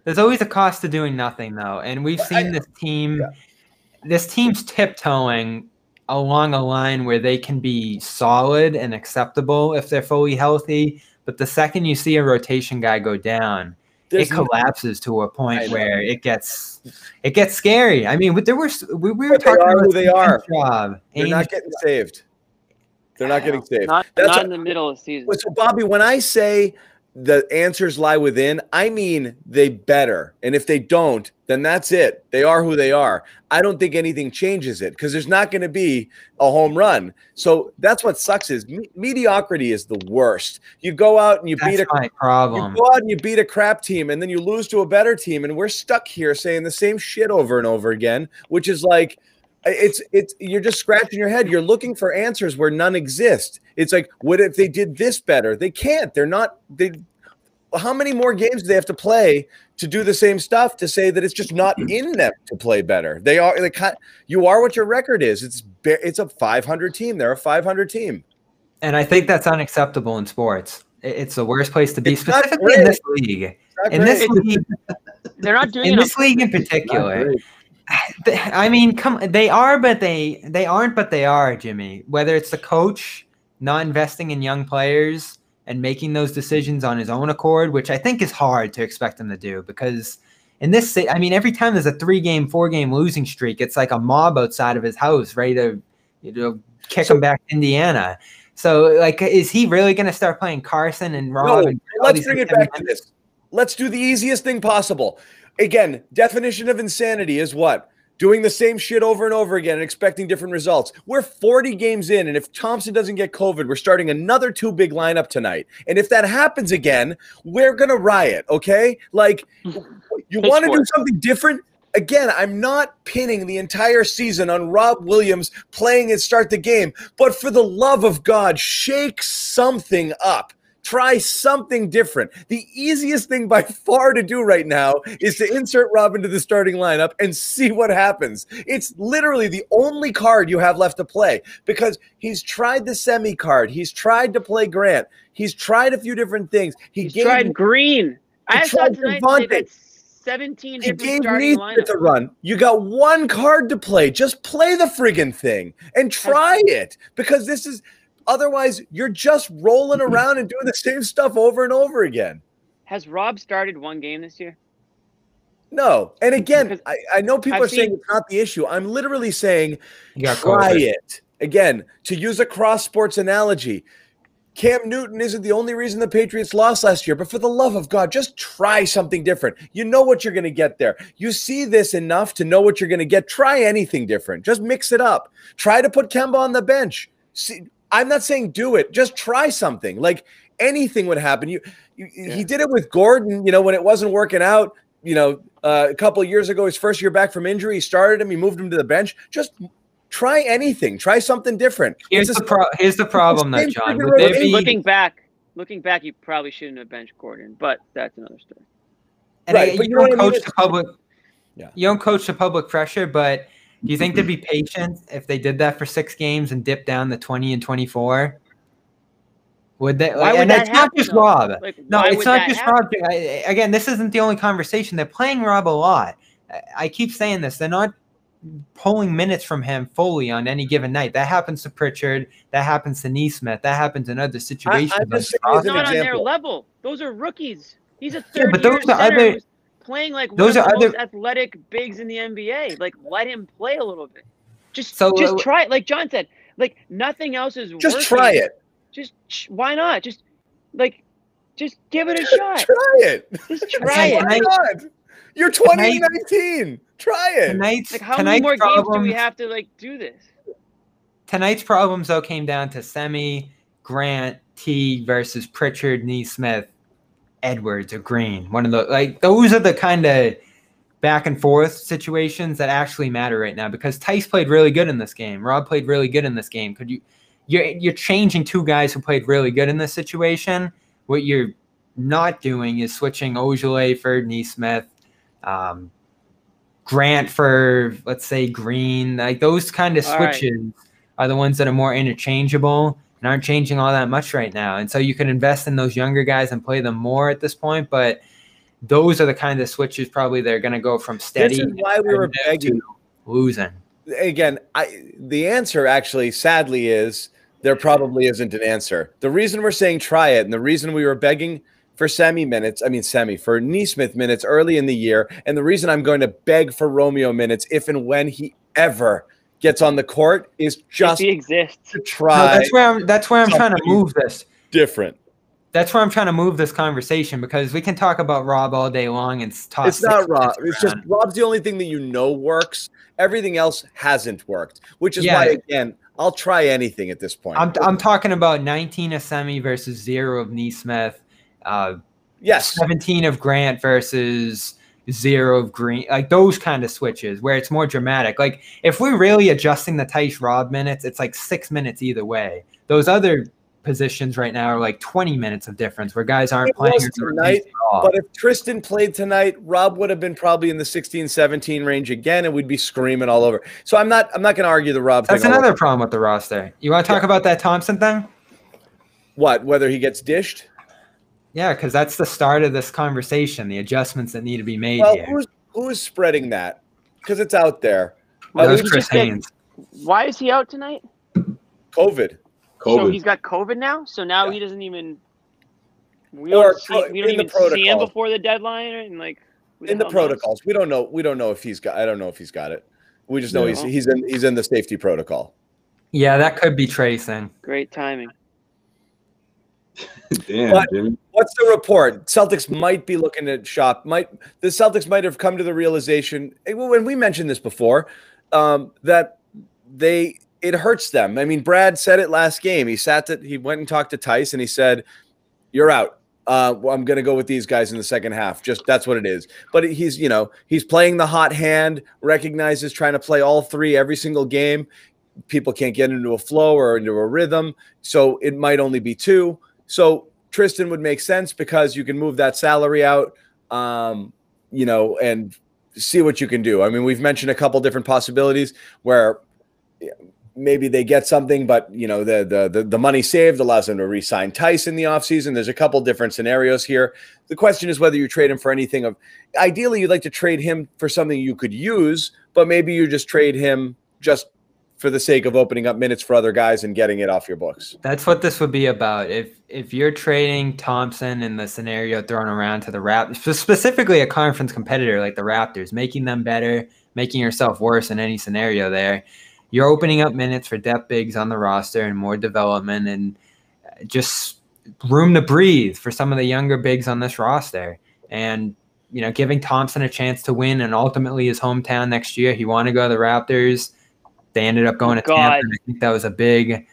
There's always a cost to doing nothing, though, and we've seen this team. Yeah. This team's tiptoeing along a line where they can be solid and acceptable if they're fully healthy. But the second you see a rotation guy go down, it collapses to a point where it gets scary. I mean, we were talking about who they are. They're not getting saved. They're not getting saved. Not in the middle of the season. So, Bobby, when I say the answers lie within, I mean they better. And if they don't, then that's it. They are who they are. I don't think anything changes it because there's not going to be a home run. So that's what sucks is mediocrity is the worst. You go out and you beat a crap team and then you lose to a better team. And we're stuck here saying the same shit over and over again, which is like, it's you're just scratching your head. You're looking for answers where none exist. It's like, what if they did this better? They can't. How many more games do they have to play to do the same stuff to say that it's just not in them to play better? You are what your record is. It's a 500 team. They're a 500 team. And I think that's unacceptable in sports. It's the worst place to be, specifically in this league. In this league, they're not doing in this league in particular. I mean, they are, but they aren't, but they are, Jimmy. Whether it's the coach not investing in young players and making those decisions on his own accord, which I think is hard to expect him to do because in this, I mean, every time there's a 3-game, 4-game losing streak, it's like a mob outside of his house ready to kick him back to Indiana. So, like, is he really going to start playing Carson and Rob? No, let's bring it back to this. Let's do the easiest thing possible. Again, definition of insanity is what? Doing the same shit over and over again and expecting different results. We're 40 games in, and if Thompson doesn't get COVID, we're starting another 2-big lineup tonight. And if that happens again, we're going to riot, okay? Like, you want to do something different? Again, I'm not pinning the entire season on Rob Williams playing and start the game, but for the love of God, shake something up. Try something different. The easiest thing by far to do right now is to insert Rob into the starting lineup and see what happens. It's literally the only card you have left to play because he's tried the Semi card. He's tried to play Grant. He's tried a few different things. He's tried Green. I saw tonight they've had 17 different starting lineups to run. You got one card to play. Just play the friggin' thing and try it because this is otherwise you're just rolling around and doing the same stuff over and over again. Has Rob started one game this year? No. And again, I know people are saying it's not the issue. I'm literally saying try it. Again, to use a cross sports analogy, Cam Newton isn't the only reason the Patriots lost last year, but for the love of God, just try something different. You know what you're going to get there. You see this enough to know what you're going to get. Try anything different. Just mix it up. Try to put Kemba on the bench. See, I'm not saying do it. Just try something. Like anything would happen. He did it with Gordon, when it wasn't working out, a couple of years ago, his first year back from injury, he started him, he moved him to the bench. Just try anything. Try something different. Here's the problem, though, John. Looking back, you probably shouldn't have benched Gordon, but that's another story. And right, but you don't coach the public. Yeah. You don't coach the public pressure, but do you think they'd be patient if they did that for 6 games and dipped down to 20 and 24? Would they? Why would that happen? Not just Rob. No, it's not just Rob. Again, this isn't the only conversation. They're playing Rob a lot. I keep saying this. They're not pulling minutes from him fully on any given night. That happens to Pritchard. That happens to Neesmith. That happens in other situations. It's not on their level. Those are rookies. He's a third-year center who's playing like one of the most athletic bigs in the NBA. Like, let him play a little bit. Just try it. Like John said, like nothing else is working. Just try it. Just why not? Just give it a shot. Try it. Just try it. Why not? You're 2019. Try it. How many more games do we have to do this? Tonight's problems though came down to Semi, Grant, Teague versus Pritchard, Neesmith, Edwards, or Green. One of the those are the kind of back and forth situations that actually matter right now because Theis played really good in this game. Rob played really good in this game. You're changing 2 guys who played really good in this situation. What you're not doing is switching Ojeleye for Neesmith, Grant for, let's say, Green. Like those kind of switches are the ones that are more interchangeable and aren't changing all that much right now. And so you can invest in those younger guys and play them more at this point. But those are the kind of switches probably they're going to go from steady. This is why we were begging to losing. Again, the answer actually, sadly, is there probably isn't an answer. The reason we're saying try it and the reason we were begging for for Neesmith minutes early in the year, and the reason I'm going to beg for Romeo minutes if and when he ever gets on the court is just if he exists. To try. No, that's where I'm trying to move this. Different. That's where I'm trying to move this conversation because we can talk about Rob all day long and talk. It's not Rob. It's just Rob's the only thing that works. Everything else hasn't worked, which is why, again, I'll try anything at this point. I'm talking about 19 of Semi versus 0 of Neesmith. 17 of Grant versus 0 of Green. Like those kind of switches where it's more dramatic. Like if we're really adjusting the Theis Rob minutes, it's like 6 minutes either way. Those other positions right now are like 20 minutes of difference where guys aren't playing tonight. But if Tristan played tonight, Rob would have been probably in the 16-17 range again, and we'd be screaming all over. So I'm not going to argue the Rob thing. That's another problem with the roster. You want to talk about that Thompson thing? What? Whether he gets dished? Yeah, because that's the start of this conversation. The adjustments that need to be made here. Who is spreading that? Because it's out there. That was Chris Haynes. Why is he out tonight? COVID. So he's got COVID now. So now he doesn't even. We don't even see him before the deadline, and in the protocols, we don't know. We don't know if he's got. I don't know if he's got it. We just know he's in the safety protocol. Yeah, that could be tracing. Great timing. Damn, what's the report? Celtics might be looking at shop. The Celtics might have come to the realization, when we mentioned this before, that it hurts them. I mean, Brad said it last game. He went and talked to Theis and he said, "You're out. I'm going to go with these guys in the second half. Just that's what it is. But he's, he's playing the hot hand, recognizes trying to play all three every single game. People can't get into a flow or into a rhythm, so it might only be two. So Tristan would make sense because you can move that salary out, and see what you can do. I mean, we've mentioned a couple different possibilities where maybe they get something, but the money saved allows them to re-sign Theis in the offseason. There's a couple different scenarios here. The question is whether you trade him for anything. Ideally, you'd like to trade him for something you could use, but maybe you just trade him just for the sake of opening up minutes for other guys and getting it off your books. That's what this would be about. If you're trading Thompson in the scenario thrown around to the Raptors, specifically a conference competitor like the Raptors, making them better, making yourself worse in any scenario there, you're opening up minutes for depth bigs on the roster and more development and just room to breathe for some of the younger bigs on this roster. And, giving Thompson a chance to win and ultimately his hometown next year. He wanted to go to the Raptors. They ended up going to Tampa, and I think that was a big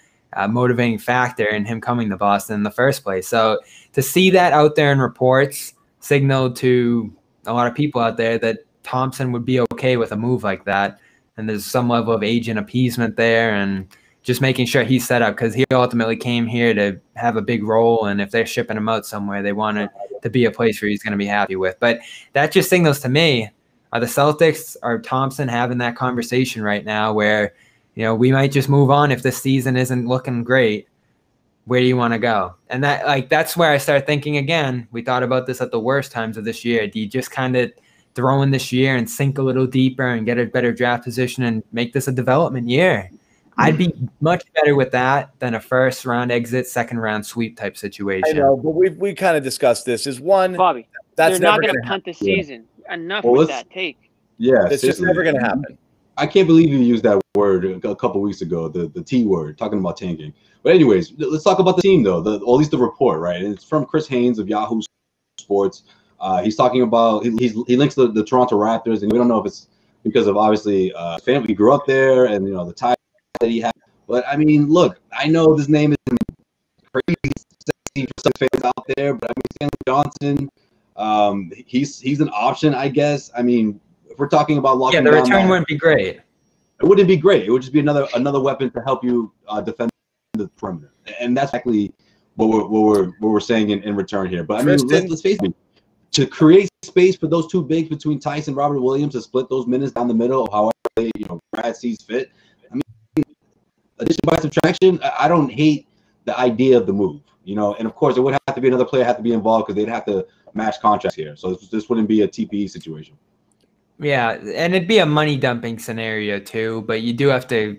motivating factor in him coming to Boston in the first place. So to see that out there in reports signaled to a lot of people out there that Thompson would be okay with a move like that. And there's some level of agent appeasement there and just making sure he's set up because he ultimately came here to have a big role. And if they're shipping him out somewhere, they want it to be a place where he's going to be happy with. But that just signals to me, are the Celtics, are Thompson having that conversation right now where, we might just move on if this season isn't looking great? Where do you want to go? And that's where I start thinking again. We thought about this at the worst times of this year. Do you just kind of throw in this year and sink a little deeper and get a better draft position and make this a development year? I'd be much better with that than a first round exit, second round sweep type situation. I know, but we kind of discussed this. Is one, Bobby, that's they're not going to punt the season. Enough with that take. Yeah, it's just never going to happen. I can't believe you used that word a couple weeks ago, the T word, talking about tanking. But anyways, let's talk about the team though. At least the report, right? And it's from Chris Haynes of Yahoo Sports. He's talking about he links the Toronto Raptors, and we don't know if it's because of obviously family grew up there and the ties that he had. But I mean, look, I know this name isn't crazy sexy for some fans out there, but I mean Stanley Johnson, he's an option, I guess. I mean, if we're talking about locking the down return wouldn't be great. It wouldn't be great. It would just be another weapon to help you defend the perimeter, and that's exactly what we're saying in return here. But I mean, let's face it. To create space for those two bigs between Theis and Robert Williams to split those minutes down the middle, however Brad sees fit. I mean, addition by subtraction, I don't hate the idea of the move, and of course it would have to be another player have to be involved because they'd have to match contracts here. So this wouldn't be a TPE situation. Yeah, and it'd be a money dumping scenario too, but you do have to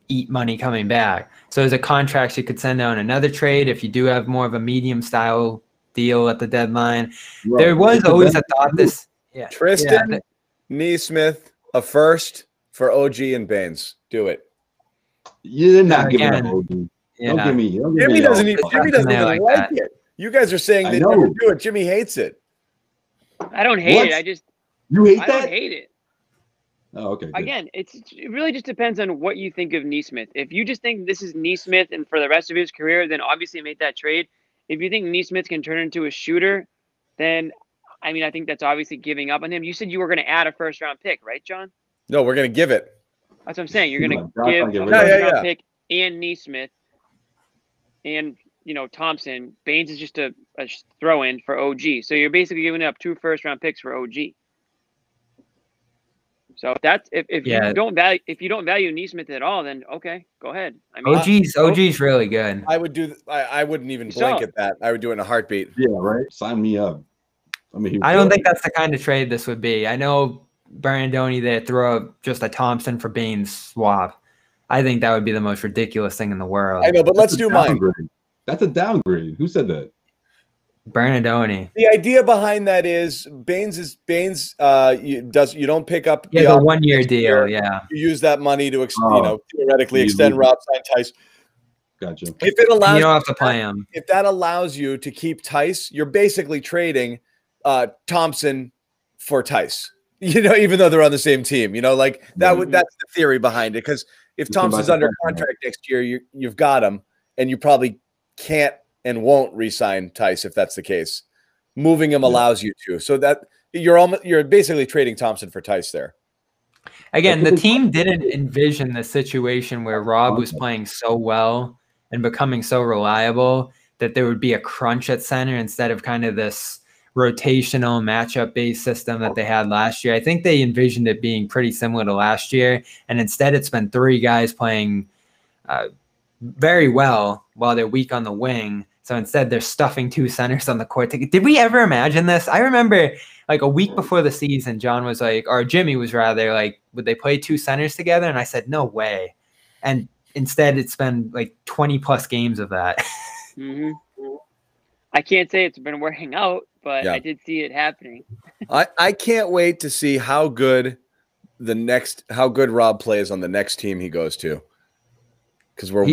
eat money coming back. So as a contract, you could send out another trade if you do have more of a medium style deal at the deadline. Right. There was always a thought this. Yeah, Tristan, Nesmith, a first for OG and Baines. Do it. You're not giving up OG. Yeah. Don't give me. Jimmy doesn't even like it. You guys are saying they never do it. Jimmy hates it. I don't hate it. You hate that? I don't hate it. Oh, okay. Good. Again, it really just depends on what you think of Nesmith. If you just think this is Nesmith and for the rest of his career, then obviously make that trade. If you think Nesmith can turn into a shooter, then I think that's obviously giving up on him. You said you were going to add a first-round pick, right, John? No, we're going to give it. That's what I'm saying. You're going to give a first-round pick and Nesmith and Thompson. Baines is just a throw-in for OG. So you're basically giving up 2 first-round picks for OG. So if you don't value Nesmith at all, then okay, go ahead. OG's really good. I would do. I wouldn't even blink at that. I would do it in a heartbeat. Yeah, right. Sign me up. I don't think that's the kind of trade this would be. I know Brandoni there throw up just a Thompson for Baines swap. I think that would be the most ridiculous thing in the world. I know, but let's do mine. That's a downgrade. Who said that? Bernardoni. The idea behind that is Baines. You don't pick up the 1-year deal. Yeah, you use that money to theoretically extend Rob Theis. Gotcha. If it allows you don't have to play him. If that allows you to keep Theis, you're basically trading Thompson for Theis. Even though they're on the same team. That's the theory behind it. Because if Thompson's under contract next year, you've got him, and you probably can't and won't re-sign Theis if that's the case. Moving him allows you to. So that you're basically trading Thompson for Theis there. Again, the team didn't envision the situation where Rob was playing so well and becoming so reliable that there would be a crunch at center instead of kind of this rotational matchup-based system that they had last year. I think they envisioned it being pretty similar to last year, and instead it's been 3 guys playing very well while they're weak on the wing. So instead they're stuffing 2 centers on the court. Did we ever imagine this? I remember like a week before the season, John was like, or Jimmy was rather like, would they play 2 centers together? And I said, no way. And instead it's been like 20 plus games of that. Mm-hmm. I can't say it's been working out, but I did see it happening. I can't wait to see how good Rob plays on the next team he goes to. Because we're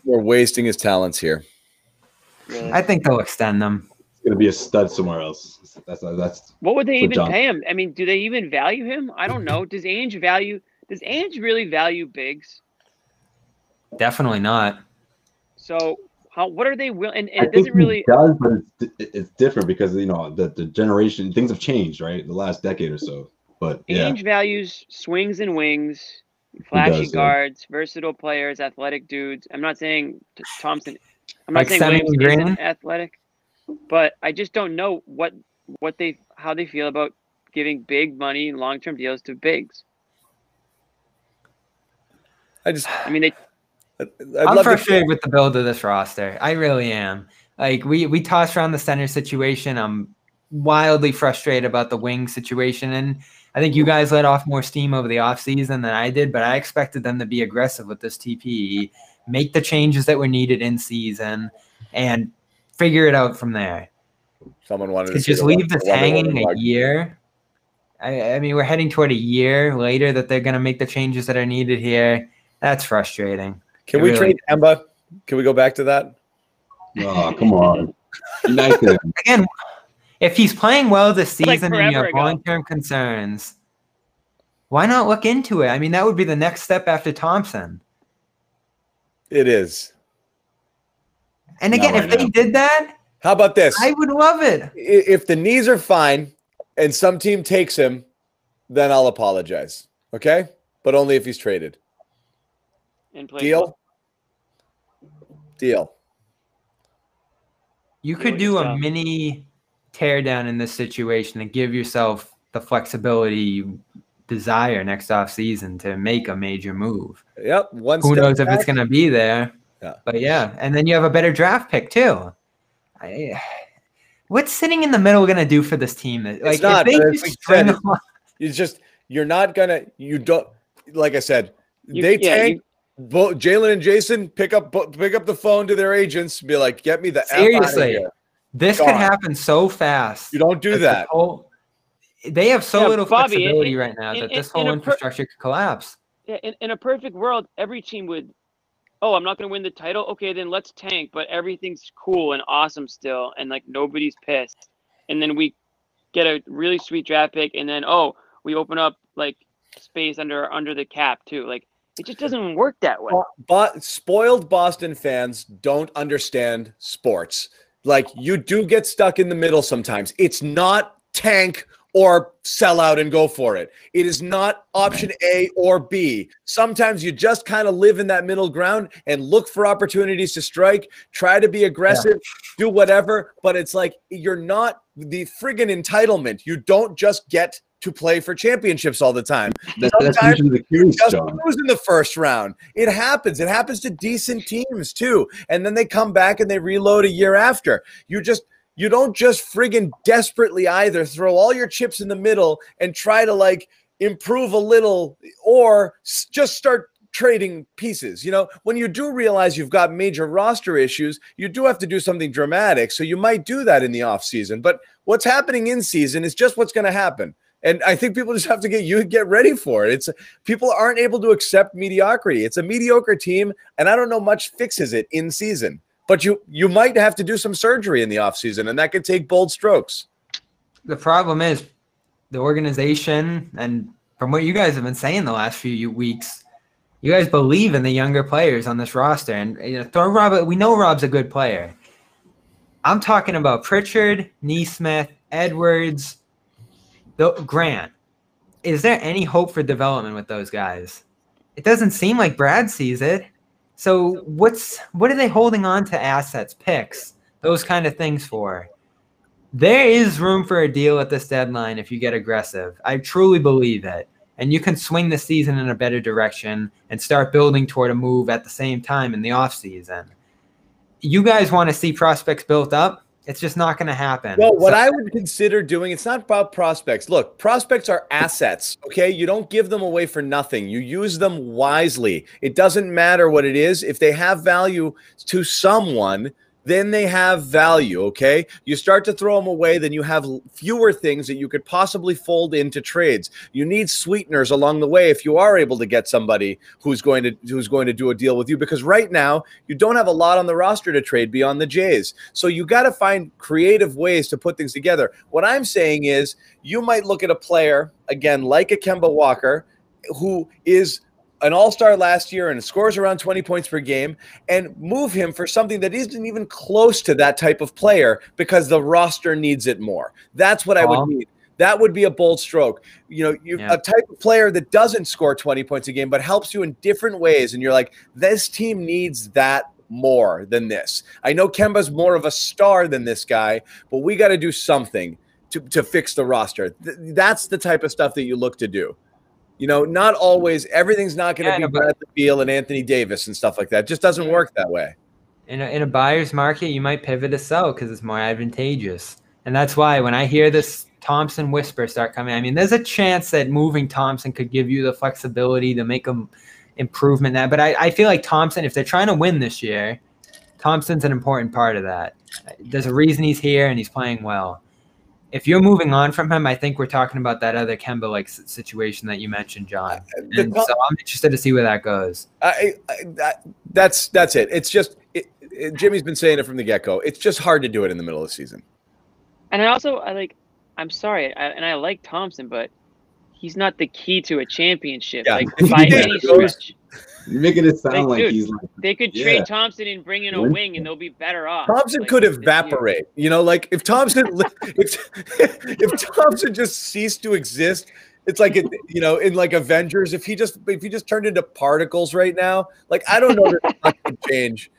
wasting his talents here. Really? I think they'll extend them. It's going to be a stud somewhere else. That's what would they even pay him? I mean, do they even value him? I don't know. Does Ainge really value bigs? Definitely not. So what are they willing? And it doesn't really does, but it's different because the generation, things have changed, right? The last decade or so. But Ainge values swings and wings, flashy guards, versatile players, athletic dudes. I'm not saying Thompson. I'm not saying Williams isn't athletic, but I just don't know how they feel about giving big money and long-term deals to bigs. I'm frustrated with the build of this roster. I really am. Like we tossed around the center situation. I'm wildly frustrated about the wing situation, and I think you guys let off more steam over the offseason than I did, but I expected them to be aggressive with this TPE, make the changes that were needed in season, and figure it out from there. Someone wanted to just leave this hanging a year. I mean, we're heading toward a year later that they're going to make the changes that are needed here. That's frustrating. Can we trade Kemba? Can we go back to that? Oh, come on. Again, if he's playing well this season and you have long-term concerns, why not look into it? I mean, that would be the next step after Thompson. It is. And again, if they did that, how about this? I would love it. If the knees are fine and some team takes him, then I'll apologize. Okay? But only if he's traded. Deal? Deal. You could do a mini teardown in this situation and give yourself the flexibility you desire next offseason to make a major move. Yep. Who knows if it's going to be there? Yeah. But and then you have a better draft pick too. What's sitting in the middle going to do for this team? Like, not. You're not going to. You don't. Like I said, they tank. Jaylen and Jayson pick up the phone to their agents, be like, "Get me the seriously." F out of here. This could happen so fast. You don't do that. They have so little flexibility right now that this whole infrastructure could collapse. Yeah, in a perfect world, every team would. Oh, I'm not going to win the title. Okay, then let's tank. But everything's cool and awesome still, and like nobody's pissed. And then we get a really sweet draft pick, and then we open up like space under the cap too. Like it just doesn't work that way. But spoiled Boston fans don't understand sports. Like you do get stuck in the middle sometimes. It's not tank or sell out and go for it. It is not option A or B. Sometimes you just kind of live in that middle ground and look for opportunities to strike, try to be aggressive, do whatever. But it's like you're not the friggin' entitlement. You don't just get to play for championships all the time. That's usually the case, John. Lose in the first round. It happens. It happens to decent teams too. And then they come back and they reload a year after. You don't just friggin' desperately either throw all your chips in the middle and try to like improve a little or just start trading pieces. You know, when you do realize you've got major roster issues, you do have to do something dramatic. So you might do that in the offseason. But what's happening in season is just what's going to happen. And I think people just have to get ready for it. People aren't able to accept mediocrity. It's a mediocre team, and I don't know much fixes it in season. But you might have to do some surgery in the offseason, and that could take bold strokes. The problem is the organization, and from what you guys have been saying the last few weeks, you guys believe in the younger players on this roster. And throw Rob. We know Rob's a good player. I'm talking about Pritchard, Nesmith, Edwards, Grant. Is there any hope for development with those guys? It doesn't seem like Brad sees it. So what are they holding on to assets, picks, those kind of things for? There is room for a deal at this deadline if you get aggressive. I truly believe it. And you can swing the season in a better direction and start building toward a move at the same time in the offseason. You guys want to see prospects built up? It's just not going to happen. Well, what I would consider doing, it's not about prospects. Look, prospects are assets, okay? You don't give them away for nothing. You use them wisely. It doesn't matter what it is. If they have value to someone, then they have value, okay? You start to throw them away, then you have fewer things that you could possibly fold into trades. You need sweeteners along the way if you are able to get somebody who's going to do a deal with you, because right now you don't have a lot on the roster to trade beyond the Jays. So you got to find creative ways to put things together. What I'm saying is you might look at a player, again, like a Kemba Walker, who is an all-star last year and scores around 20 points per game, and move him for something that isn't even close to that type of player because the roster needs it more. That's what I would need. That would be a bold stroke. You know, a type of player that doesn't score 20 points a game but helps you in different ways, and you're like, this team needs that more than this. I know Kemba's more of a star than this guy, but we got to do something to fix the roster. That's the type of stuff that you look to do. You know, not always, everything's not going to be Bradley Beal and Anthony Davis and stuff like that. It just doesn't work that way. In a buyer's market, you might pivot to sell because it's more advantageous. And that's why when I hear this Thompson whisper start coming, I mean, there's a chance that moving Thompson could give you the flexibility to make an improvement in that. But I feel like Thompson, if they're trying to win this year, Thompson's an important part of that. There's a reason he's here and he's playing well. If you're moving on from him, I think we're talking about that other Kemba-like situation that you mentioned, John. And so I'm interested to see where that goes. That's it. It's just Jimmy's been saying it from the get-go. It's just hard to do it in the middle of the season. And I'm sorry, I like Thompson, but he's not the key to a championship. Yeah. Like by any stretch. You're making it sound like he's like, they could trade Thompson and bring in a wing and they'll be better off. Thompson could evaporate. You know, like if Thompson if Thompson just ceased to exist, it's like you know, in like Avengers, if he just turned into particles right now, like I don't know that much would change.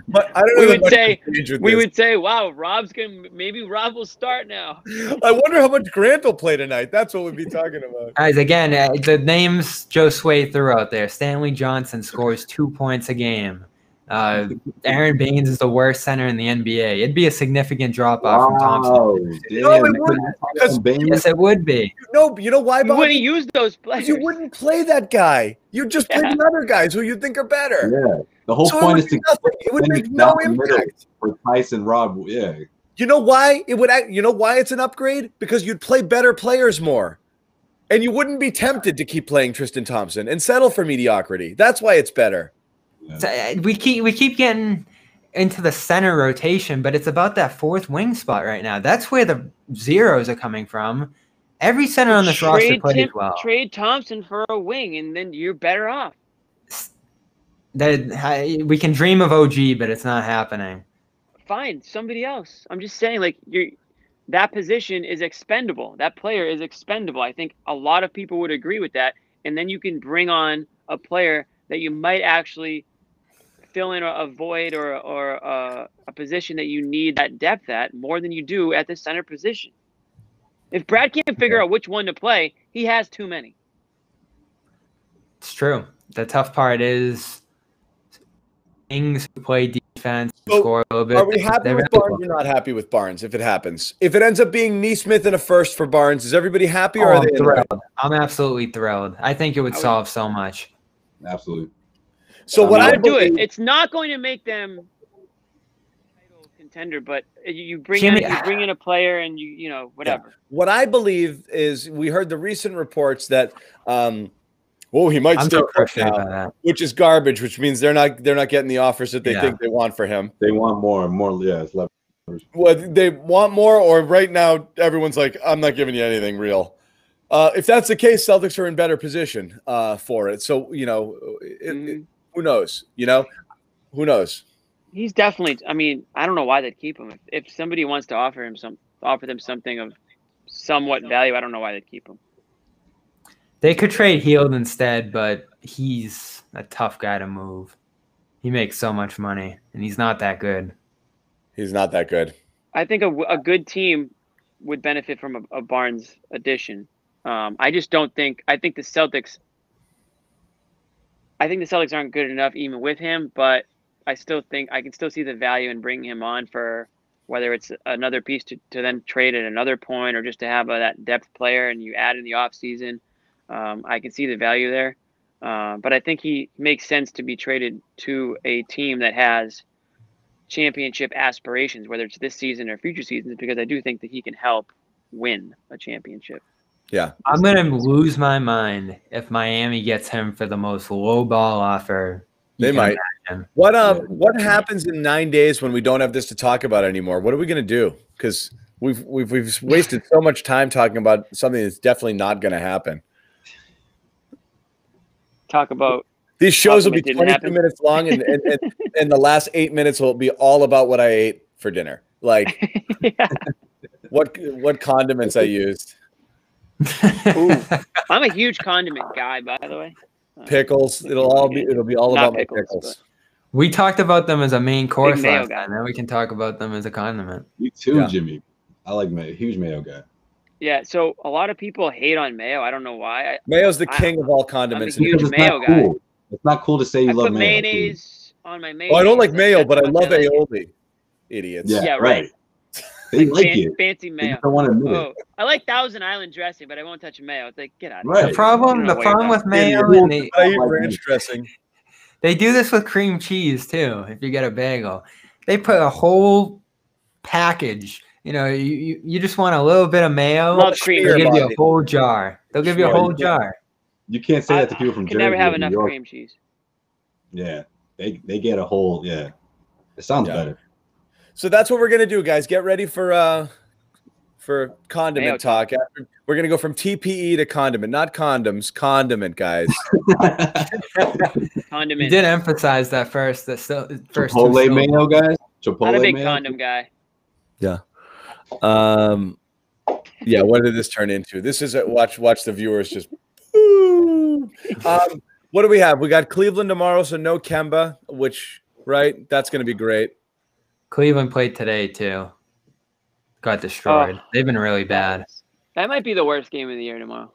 But I don't know. We would say, wow, maybe Rob will start now. I wonder how much Grant will play tonight. That's what we'd be talking about. Guys, again, the names Joe Sway threw out there. Stanley Johnson scores 2 points a game. Aaron Baines is the worst center in the NBA. It'd be a significant drop-off from Thompson. No, it wouldn't. Yes, it would be. No, you know why, Bob? You wouldn't use those players. You wouldn't play that guy. You just play the other guys who you think are better. Yeah. The whole point is to it would make no impact for Theis and Rob. Yeah. You know why it would? You know why it's an upgrade? Because you'd play better players more, and you wouldn't be tempted to keep playing Tristan Thompson and settle for mediocrity. That's why it's better. Yeah. So we keep getting into the center rotation, but it's about that fourth wing spot right now. That's where the zeros are coming from. Every center on this roster plays well. Trade Thompson for a wing, and then you're better off. We can dream of OG, but it's not happening. Fine, somebody else. I'm just saying, like, that position is expendable. That player is expendable. I think a lot of people would agree with that. And then you can bring on a player that you might actually fill in a void or a position that you need that depth at more than you do at the center position. If Brad can't figure out which one to play, he has too many. It's true. The tough part is Ingles who play defense, score a little bit. Are we happy with Barnes or not happy with Barnes if it happens? If it ends up being Nesmith and a first for Barnes, is everybody happy or are they thrilled? I'm absolutely thrilled. I think it would solve so much. Absolutely. So what I do it's not going to make them title contender, but you bring in a player and you know whatever. Yeah. What I believe is we heard the recent reports that he might still coach now, which is garbage, which means they're not getting the offers that they think they want for him. They want more. Yeah, it's leverage. Well, they want more, or right now everyone's like, I'm not giving you anything real. If that's the case, Celtics are in better position for it. So, you know, who knows? You know, who knows? He's definitely. I mean, I don't know why they'd keep him. If somebody wants to offer them something of somewhat value, I don't know why they'd keep him. They could trade Hield instead, but he's a tough guy to move. He makes so much money, and he's not that good. He's not that good. I think a good team would benefit from a Barnes addition. I just don't think. I think the Celtics aren't good enough even with him, but I still think I can still see the value in bringing him on for whether it's another piece to then trade at another point or just to have that depth player and you add in the offseason. I can see the value there. But I think he makes sense to be traded to a team that has championship aspirations, whether it's this season or future seasons, because I do think that he can help win a championship. Yeah. I'm going to lose my mind if Miami gets him for the most low ball offer. They might. What happens in 9 days when we don't have this to talk about anymore? What are we going to do? Because we've wasted so much time talking about something that's definitely not going to happen. Talk about these shows will be 22 minutes long, and the last 8 minutes will be all about what I ate for dinner. Like what condiments I used. Ooh, I'm a huge condiment guy, by the way. Pickles. It'll be all about pickles. We talked about them as a main course last time. Now we can talk about them as a condiment. You too, Jimmy. I like mayo. Huge mayo guy. Yeah, so a lot of people hate on mayo. I don't know why. Mayo's the king of all condiments. I'm a huge mayo guy. Cool. It's not cool to say you love mayo. Mayonnaise on my mayonnaise. Oh, I don't like mayo, but I love aioli. Idiots. Yeah, right. They like it. Fancy mayo. They don't want to admit it. I like Thousand Island dressing, but I won't touch mayo. It's like, get out of here. The problem with mayo and I eat ranch dressing. They do this with cream cheese too. If you get a bagel, they put a whole package. You know, you just want a little bit of mayo. Love cream. They'll give you a whole jar. They'll give you a whole jar. You can't say that to people from Jersey. You can never have enough cream cheese. Yeah, they get a whole. Yeah, it sounds better. So that's what we're gonna do, guys. Get ready for condiment talk. We're gonna go from TPE to condiment, not condoms. Condiment, guys. Condiment. You did emphasize that first. First Chipotle mayo, guys. Chipotle Not a big mayo. condom guy. Yeah. Yeah. What did this turn into? This is watch the viewers just. What do we have? We got Cleveland tomorrow, so no Kemba, which that's gonna be great. Cleveland played today too. Got destroyed. They've been really bad. That might be the worst game of the year tomorrow.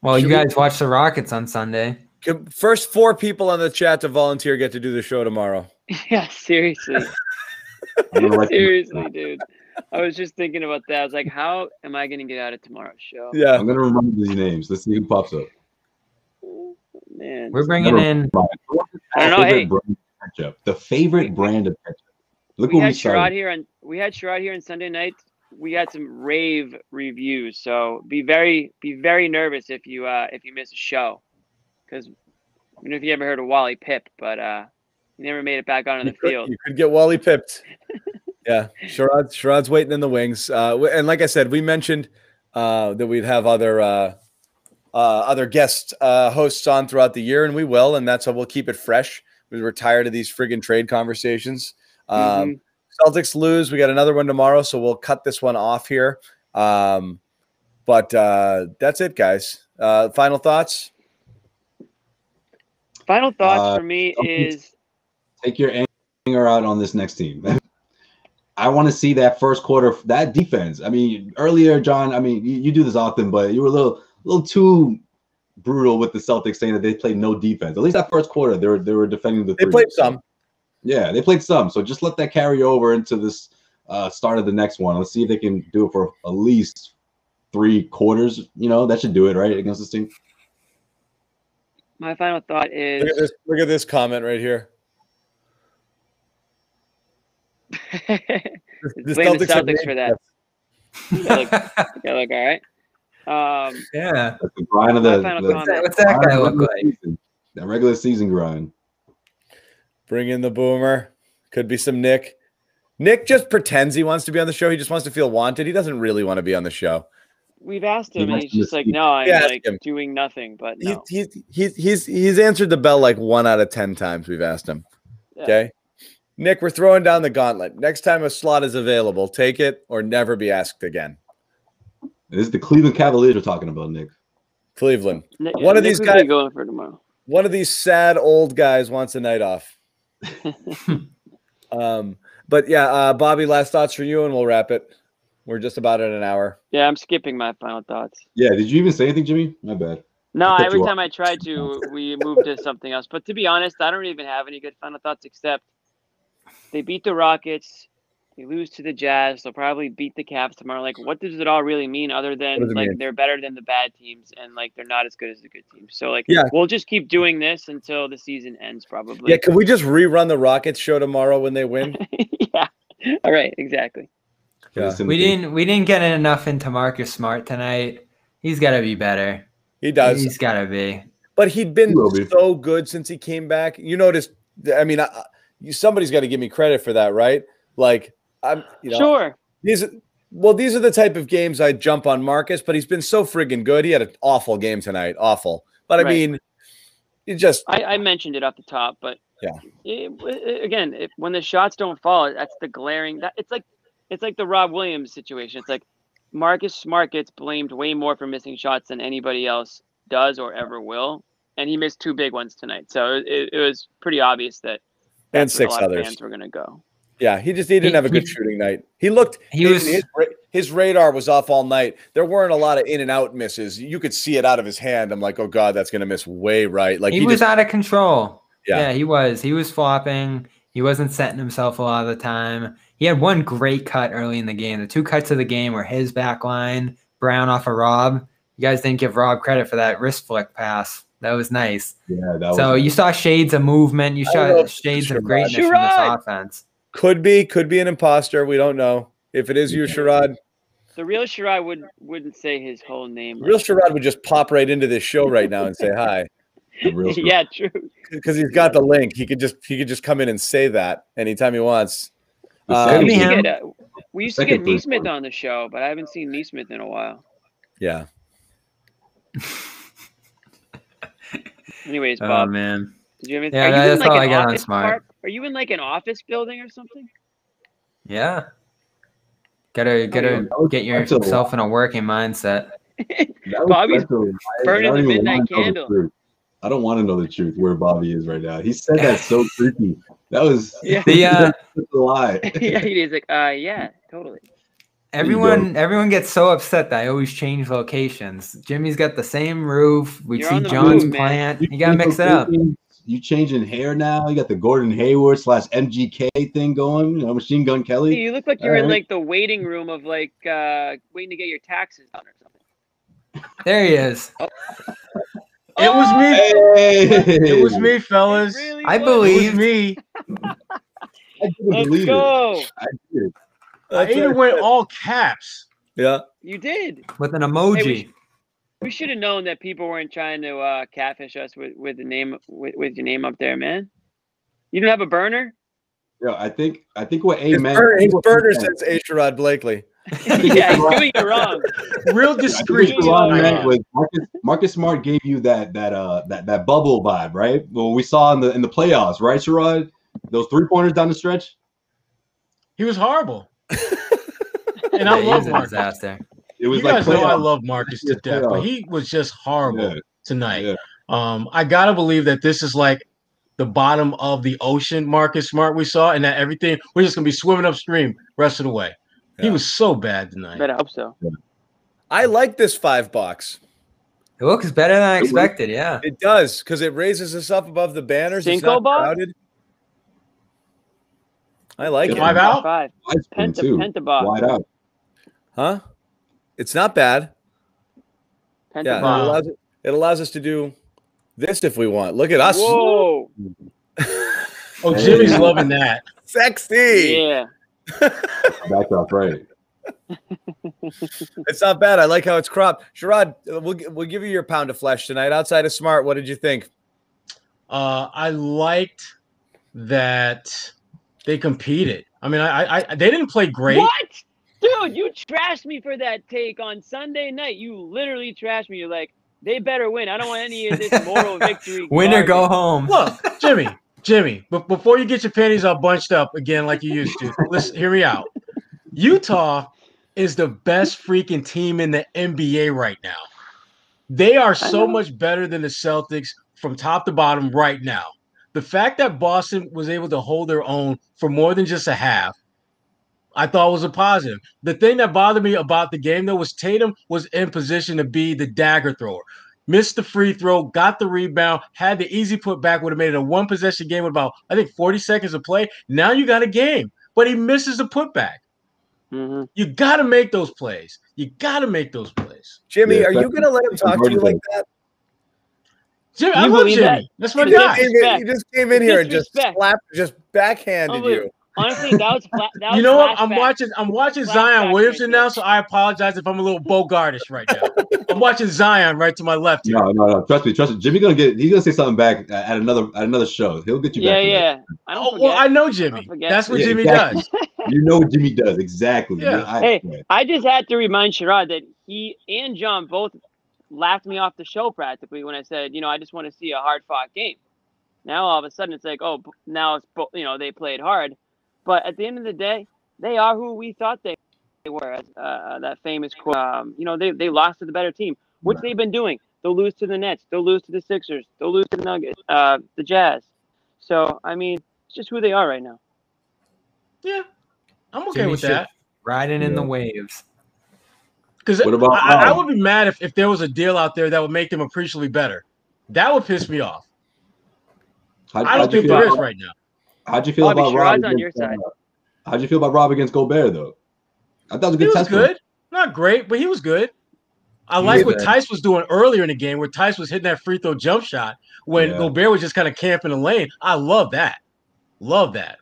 Well, you guys watch the Rockets on Sunday. First 4 people on the chat to volunteer get to do the show tomorrow. Yeah, seriously. Seriously, dude. I was just thinking about that. I was like, how am I going to get out of tomorro's show? Yeah. I'm going to remember these names. Let's see who pops up. Oh, man. We're bringing in. I don't know. Hey. The favorite brand of ketchup. Look we what had Sherrod here on Sunday night. We had some rave reviews, so be very nervous if you miss a show, because I don't know if you ever heard of Wally Pip, but he never made it back onto the field. You could get Wally pipped. Yeah, Sherrod's waiting in the wings. And like I said, we mentioned that we'd have other guest hosts on throughout the year, and we will, and that's how we'll keep it fresh. We're tired of these friggin' trade conversations. Celtics lose. We got another one tomorrow, so we'll cut this one off here. But that's it, guys. Final thoughts? Final thoughts for me is take your anger out on this next team. I want to see that first quarter, that defense. I mean, earlier, John, I mean, you do this often, but you were a little too brutal with the Celtics saying that they played no defense. At least that first quarter, they were defending the three. They played some. Yeah, they played some. So just let that carry over into this start of the next one. Let's see if they can do it for at least 3 quarters. You know, that should do it, right, against this team. My final thought is look at this comment right here. Blame the Celtics for that. Gotta look all right. Yeah. That's the grind of what's that guy look like? That regular season grind. Bring in the boomer. Could be some Nick. Nick just pretends he wants to be on the show. He just wants to feel wanted. He doesn't really want to be on the show. We've asked him, and he's just like, "No, I'm doing nothing." But no. He's answered the bell like 1 out of 10 times we've asked him. Yeah. Okay. Nick, we're throwing down the gauntlet. Next time a slot is available, take it or never be asked again. This is the Cleveland Cavaliers we're talking about, Nick. Cleveland. One of these guys going for tomorrow. One of these sad old guys wants a night off. But yeah, Bobby, last thoughts for you, and we'll wrap it. We're just about at an hour. Yeah, I'm skipping my final thoughts. Yeah, did you even say anything, Jimmy? My bad. No, every time I tried to, we moved to something else. But to be honest, I don't even have any good final thoughts except they beat the Rockets. They lose to the Jazz. They'll probably beat the Cavs tomorrow. Like, what does it all really mean other than, like, they're better than the bad teams and, like, they're not as good as the good teams? So, like, we'll just keep doing this until the season ends probably. Yeah, can we just rerun the Rockets show tomorrow when they win? Yeah. All right, exactly. Yeah. We didn't get enough into Marcus Smart tonight. He's got to be better. He does. He's got to be. But he'd been so good since he came back. You noticed, I mean, somebody's got to give me credit for that, right? Like, sure. These are the type of games I jump on Marcus, but he's been so friggin' good. He had an awful game tonight. Awful. But I mean, it just. I mentioned it off the top, but when the shots don't fall, that's the glaring. It's like the Rob Williams situation. It's like Marcus Smart gets blamed way more for missing shots than anybody else does or ever will, and he missed 2 big ones tonight. So it was pretty obvious that and 6 others fans were going to go. Yeah, he didn't have a good shooting night. His radar was off all night. There weren't a lot of in and out misses. You could see it out of his hand. I'm like, oh God, that's gonna miss way right. Like he was out of control. Yeah, he was. He was flopping. He wasn't setting himself a lot of the time. He had one great cut early in the game. The 2 cuts of the game were his back line, Brown off of Rob. You guys didn't give Rob credit for that wrist flick pass. That was nice. Yeah, you saw shades of movement. You saw shades of greatness from this offense. Could be an imposter. We don't know. If it is you, Sherrod. The real Sherrod wouldn't say his whole name. Real Sherrod would just pop right into this show right now and say hi. Yeah, true. Because he's got the link. He could just come in and say that anytime he wants. We used to get Neesmith on the show, but I haven't seen Neesmith in a while. Yeah. Anyways, Bob. Oh man. Did you have anything? Yeah, that's all I got on Smart. Are you in like an office building or something? Yeah. Gotta get yourself in a working mindset. Bobby's burning the midnight candle. I don't want to know the truth where Bobby is right now. He said that so creepy. That was a lie. Yeah, he's like, yeah, totally. Everyone gets so upset that I always change locations. Jimmy's got the same roof. We see John's plant. You gotta mix it up. You changing hair now? You got the Gordon Hayward / MGK thing going. Machine Gun Kelly. Hey, you look like you're in like the waiting room of like waiting to get your taxes done or something. There he is. Oh. It was me. Hey. It was me, fellas. Really I believe me. Let's go. I did. I even went all caps. Yeah, you did with an emoji. Hey, we should have known that people weren't trying to catfish us with the name with your name up there, man. You don't have a burner? Yeah, I think what A his meant. His burner says A. Sherrod Blakely. Yeah, he's doing it wrong. Real discreet. Marcus Smart gave you that bubble vibe, right? Well, we saw in the playoffs, right, Sherrod? Those 3-pointers down the stretch. He was horrible. And I love Marcus. Disaster. It was you guys know I love Marcus to death, but he was just horrible tonight. Yeah. I gotta believe that this is like the bottom of the ocean, Marcus Smart we saw, and that everything we're just gonna be swimming upstream rest of the way. Yeah. He was so bad tonight. Better hope so. Yeah. I like this $5. It looks better than I expected. Yeah, it does because it raises us up above the banners. Cinco it's not box? crowded. I like it. 5 out. 5. Penta box. Wide out. Huh? It's not bad. Penta it allows us to do this if we want. Look at us. Whoa. Oh, Jimmy's loving that. Sexy. Yeah. That's off right. It's not bad. I like how it's cropped. Sherrod, we'll give you your pound of flesh tonight. Outside of Smart, what did you think? I liked that they competed. I mean, they didn't play great. What? Dude, you trashed me for that take on Sunday night. You literally trashed me. You're like, they better win. I don't want any of this moral victory. Win or go home. Look, Jimmy, Jimmy, but before you get your panties all bunched up again like you used to, listen, hear me out. Utah is the best freaking team in the NBA right now. They are so much better than the Celtics from top to bottom right now. The fact that Boston was able to hold their own for more than just a half, I thought was a positive. The thing that bothered me about the game, though, was Tatum was in position to be the dagger thrower. Missed the free throw, got the rebound, had the easy putback, would have made it a one-possession game with about, I think, 40 seconds of play. Now you got a game, but he misses the putback. Mm-hmm. You got to make those plays. You got to make those plays. Jimmy, are you going to let him talk to you like that? Jimmy, I love Jimmy. That's my guy. He just came in here and just backhanded you. Honestly, that was you know what? I'm watching Zion Williamson now, so I apologize if I'm a little Bogartish right now. I'm watching Zion right to my left here. No. Trust me. Jimmy's gonna say something back at another show. He'll get you back. Yeah. I know Jimmy. That's what Jimmy does. You know what Jimmy does exactly. Yeah. I just had to remind Sherrod that he and John both laughed me off the show practically when I said, I just want to see a hard-fought game. Now all of a sudden it's like, now it's they played hard. But at the end of the day, they are who we thought they were. That famous quote, they lost to the better team, which they've been doing. They'll lose to the Nets. They'll lose to the Sixers. They'll lose to the Nuggets, the Jazz. So, it's just who they are right now. Yeah, I'm okay with that. Riding in the waves. Because I would be mad if there was a deal out there that would make them appreciably better. That would piss me off. I don't think there is right now. How'd you feel about Rob? On your side. How'd you feel about Rob against Gobert, though? I thought it was a good test. He was good. Not great, but he was good. I like what Theis was doing earlier in the game, where Theis was hitting that free throw jump shot when Gobert was just kind of camping the lane. I love that. Love that.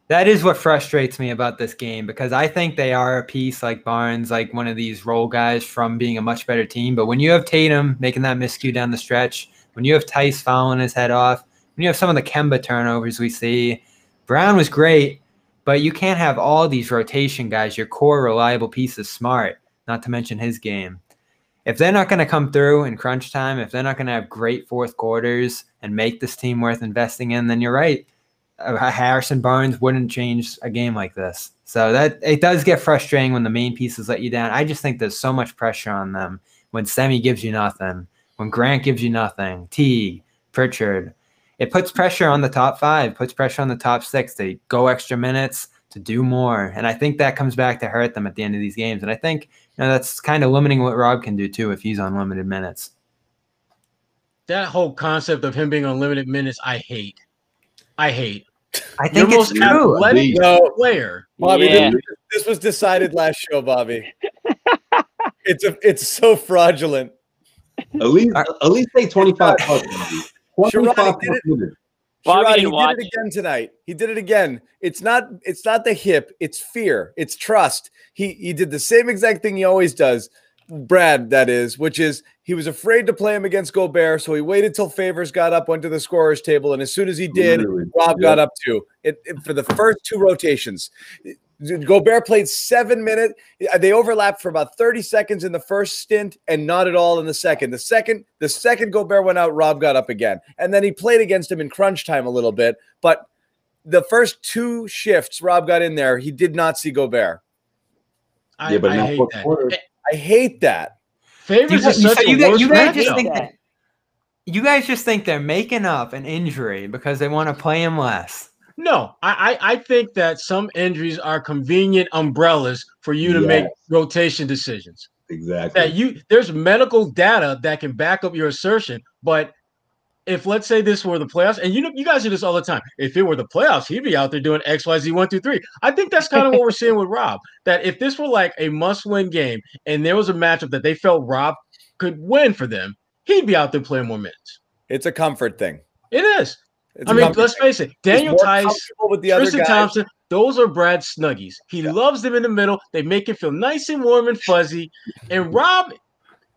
That is what frustrates me about this game, because I think they are a piece like Barnes, like one of these role guys from being a much better team. But when you have Tatum making that miscue down the stretch, when you have Theis fouling his head off, when you have some of the Kemba turnovers we see, Brown was great, but you can't have all these rotation guys. Your core reliable piece is Smart, not to mention his game. If they're not going to come through in crunch time, if they're not going to have great fourth quarters and make this team worth investing in, then you're right. Harrison Barnes wouldn't change a game like this. So that it does get frustrating when the main pieces let you down. I just think there's so much pressure on them when Semi gives you nothing, when Grant gives you nothing, Teague, Pritchard. It puts pressure on the top five, puts pressure on the top six to go extra minutes, to do more. And I think that comes back to hurt them at the end of these games. And I think that's kind of limiting what Rob can do too if he's on limited minutes. That whole concept of him being on limited minutes, I hate. I think You're it's most true. athletic player. Bobby, this was decided last show, Bobby. It's so fraudulent. At least say 25 plus. Sherrod did it again tonight. He did it again. It's not the hip, it's fear, it's trust. He did the same exact thing he always does, Brad, that is, which is he was afraid to play him against Gobert, so he waited till Favors got up, went to the scorer's table, and as soon as he did, Rob got up too. For the first two rotations. Gobert played 7 minutes. They overlapped for about 30 seconds in the first stint and not at all in the second. The second Gobert went out, Rob got up again. And then he played against him in crunch time a little bit. But the first two shifts Rob got in there, he did not see Gobert. I hate that. I hate that. Favors is such a worse matchup. You guys just think they're making up an injury because they want to play him less. No, I think that some injuries are convenient umbrellas for you to make rotation decisions. Exactly. There's medical data that can back up your assertion, but if let's say this were the playoffs, and you guys do this all the time, if it were the playoffs, he'd be out there doing X, Y, Z, 1, 2, 3. I think that's kind of what we're seeing with Rob. That if this were like a must-win game and there was a matchup that they felt Rob could win for them, he'd be out there playing more minutes. It's a comfort thing. It is. Let's face it. Daniel Theis, Tristan Thompson, those are Brad's snuggies. He loves them in the middle. They make it feel nice and warm and fuzzy. And Rob,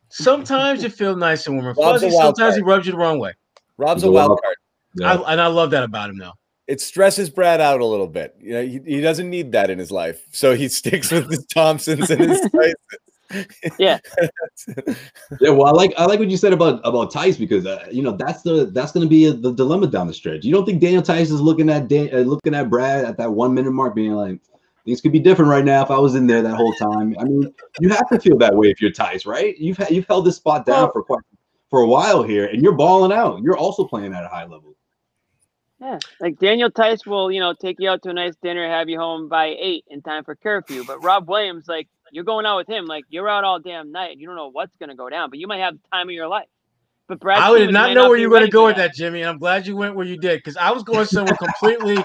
sometimes you feel nice and warm and fuzzy. Sometimes he rubs you the wrong way. Rob's a wild card. Yeah. I love that about him now. It stresses Brad out a little bit. He doesn't need that in his life. So he sticks with his Thompsons and his Theises. Yeah. Yeah. Well, I like what you said about Theis, because you know, that's going to be the dilemma down the stretch. You don't think Daniel Theis is looking at Brad at that 1 minute mark, being like, things could be different right now if I was in there that whole time. I mean, you have to feel that way if you're Theis, right? You've held this spot down for a while here, and you're balling out. You're also playing at a high level. Yeah, like Daniel Theis will, take you out to a nice dinner, have you home by 8 in time for curfew. But Rob Williams, like, you're going out with him, like, you're out all damn night. You don't know what's gonna go down, but you might have the time of your life. But Brad, I did not know where you were going to go with that, Jimmy, and I'm glad you went where you did, because I was going somewhere completely.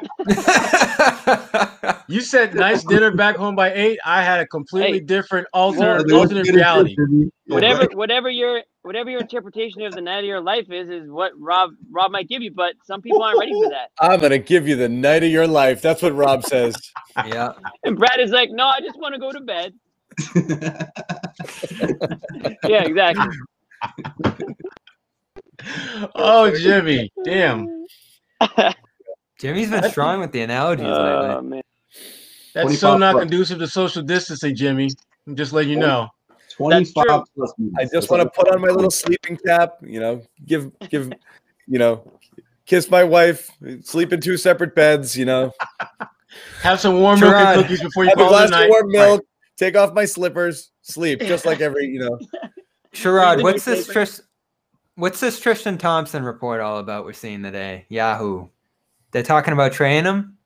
You said nice dinner back home by 8. I had a completely different alternate reality. Whatever your interpretation of the night of your life is what Rob might give you, but some people aren't ready for that. I'm gonna give you the night of your life. That's what Rob says. Yeah. And Brad is like, no, I just want to go to bed. Yeah, exactly. Oh, Jimmy, damn. Jimmy's been strong with the analogies lately. Man. That's so not conducive to social distancing, Jimmy. I'm just letting you know. 25 plus minutes. I just want to put on my little sleeping cap, kiss my wife, sleep in 2 separate beds, Have some warm milk and cookies before you have call a glass it a night. of warm milk, take off my slippers, sleep, just like every, Sherrod, what's this Tristan Thompson report all about we're seeing today? Yahoo. They're talking about trading him?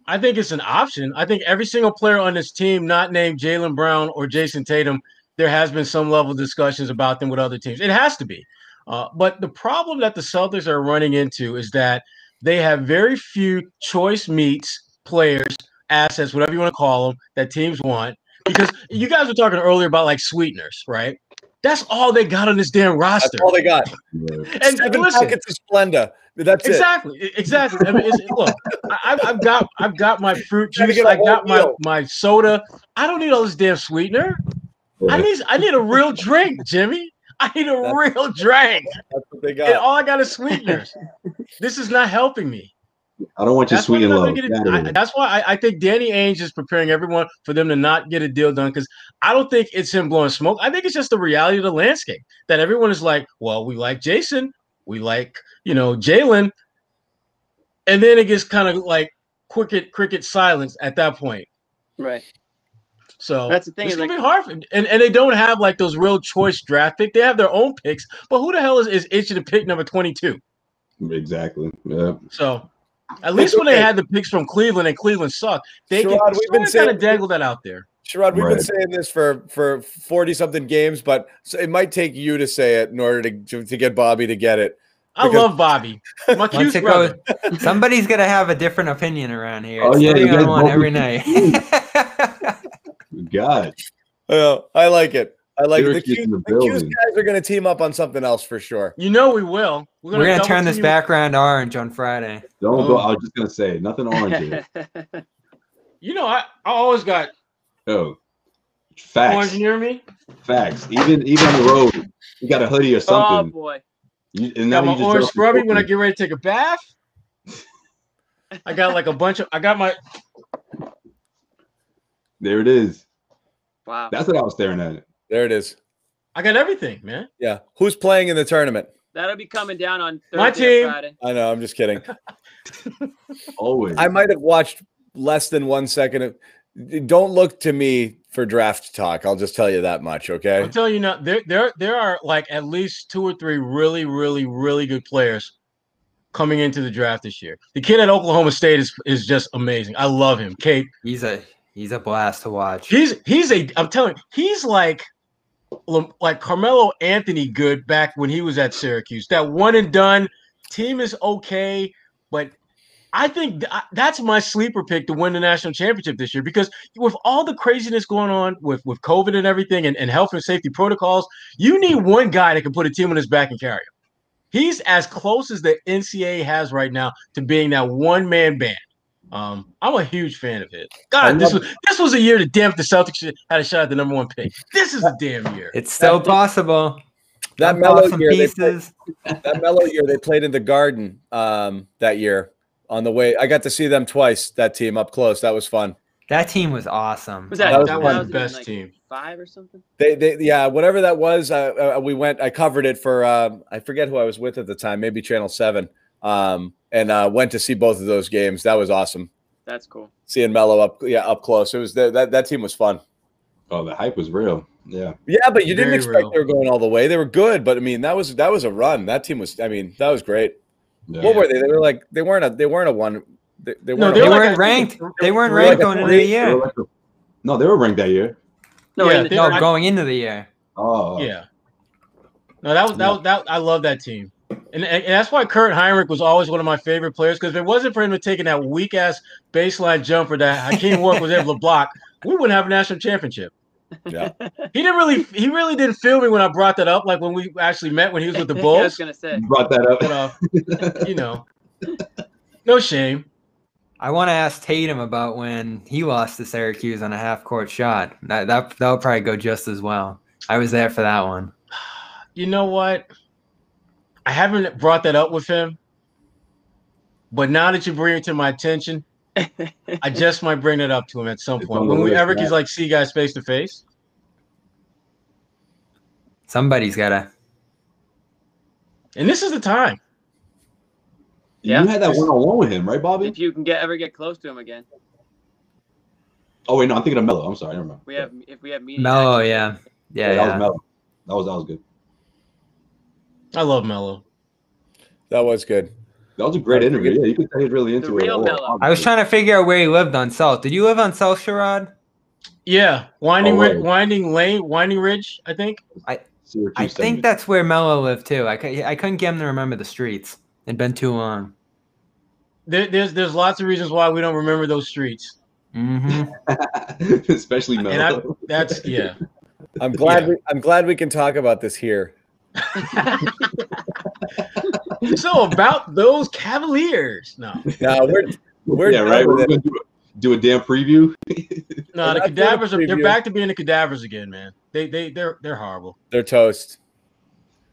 I think it's an option. I think every single player on this team not named Jaylen Brown or Jayson Tatum, there has been some level of discussions about them with other teams. It has to be. But the problem that the Celtics are running into is that they have very few choice meets, players, assets, whatever you want to call them, that teams want. Because you guys were talking earlier about like sweeteners, right? That's all they got on this damn roster. That's all they got. And 7 packets of Splenda. That's exactly. I mean, look, I've got my fruit juice. I got my soda. I don't need all this damn sweetener. I need a real drink, Jimmy. I need a real drink. That's what they got. And all I got is sweeteners. This is not helping me. I don't want you sweet and low. That's why I think Danny Ainge is preparing everyone for them to not get a deal done, because I don't think it's him blowing smoke. I think it's just the reality of the landscape that everyone is like, well, we like Jayson, we like, Jaylen, and then it gets kind of like cricket silence at that point. Right. So that's the thing. It's gonna be hard, and they don't have like those real choice draft picks. They have their own picks, but who the hell is itching to pick number 22? Exactly. Yeah. So. At least when they had the picks from Cleveland and Cleveland sucked, they kind of dangled that out there. Sherrod, we've been saying this for 40-something games, but it might take you to say it in order to get Bobby to get it. I love Bobby. My cute brother. Somebody's gonna have a different opinion around here. Oh, yeah, you on one every night. God. Oh, I like it. I like it. The Q's guys are going to team up on something else for sure. We will. We're going to turn this background orange on Friday. Don't go. I was just going to say, nothing orange here. I always got facts. Orange near me. Facts. Even on the road, you got a hoodie or something. Oh, boy. And now got my orange scrubby when I get ready to take a bath. I got like I got my. There it is. Wow. That's what I was staring at. There it is. I got everything, man. Yeah. Who's playing in the tournament? That'll be coming down on Thursday my team. Or Friday. I know. I'm just kidding. Always. I might have watched less than 1 second. Don't look to me for draft talk. I'll just tell you that much. Okay. I'll tell you now. There are like at least 2 or 3 really, really, really good players coming into the draft this year. The kid at Oklahoma State is just amazing. I love him. Kate. He's a blast to watch. I'm telling you, he's like Carmelo Anthony good back when he was at Syracuse. That one and done team is okay, but I think that's my sleeper pick to win the national championship this year, because with all the craziness going on with COVID and everything and health and safety protocols, you need one guy that can put a team on his back and carry him. He's as close as the NCAA has right now to being that one-man band. I'm a huge fan of his. God, this was a year that damn the Celtics had a shot at the number 1 pick. This is a damn year. It's still possible. That mellow year they played in the Garden that year on the way. I got to see them twice. That team up close. That was fun. That team was awesome. Was that was the best like team. 5 or something? Yeah, whatever that was. We went. I covered it for. I forget who I was with at the time. Maybe Channel 7. And went to see both of those games. That was awesome. That's cool. Seeing Melo up close. It was that team was fun. Oh, the hype was real. Yeah. Yeah, but you didn't Very expect real. they were going all the way. They were good, but I mean that was a run. That team was. I mean that was great. Yeah. What were they? They were like they weren't a one. They No, weren't. they a, weren't ranked. They weren't ranked going into the year. No, they were ranked that year. No, Yeah, No, going into the year. Oh. Yeah. No, that I love that team. And that's why Kurt Heinrich was always one of my favorite players, because if it wasn't for him taking that weak ass baseline jumper that Hakeem Warwick was able to block, we wouldn't have a national championship. Yeah. He really didn't feel me when I brought that up, like when we actually met when he was with the I Bulls. was gonna say. You brought that up. But no shame. I want to ask Tatum about when he lost to Syracuse on a half-court shot. That'll probably go just as well. I was there for that one. You know what? I haven't brought that up with him, but now that you bring it to my attention, I just might bring it up to him at some point when we ever can like see guys face to face. Somebody's gotta. And this is the time. Yeah. You had that one-on-one with him, right, Bobby? If you can ever get close to him again. Oh wait, no, I'm thinking of Melo. I'm sorry, I don't remember. If we have media. Melo, yeah. That was Melo. That was good. I love Melo. That was good. That was a great interview. Yeah, you could say he's really into The real it. Melo. I was trying to figure out where he lived on South. Did you live on South, Sherrod? Yeah, Winding right. Winding Ridge, I think. I think that's where Melo lived too. I couldn't get him to remember the streets. It'd been too long. There's lots of reasons why we don't remember those streets. Mm-hmm. Especially Melo. I'm glad we can talk about this here. So about those Cavaliers. No, we're yeah, right. We're gonna do a damn preview. No, the cadavers they're back to being the cadavers again, man. They're horrible. They're toast.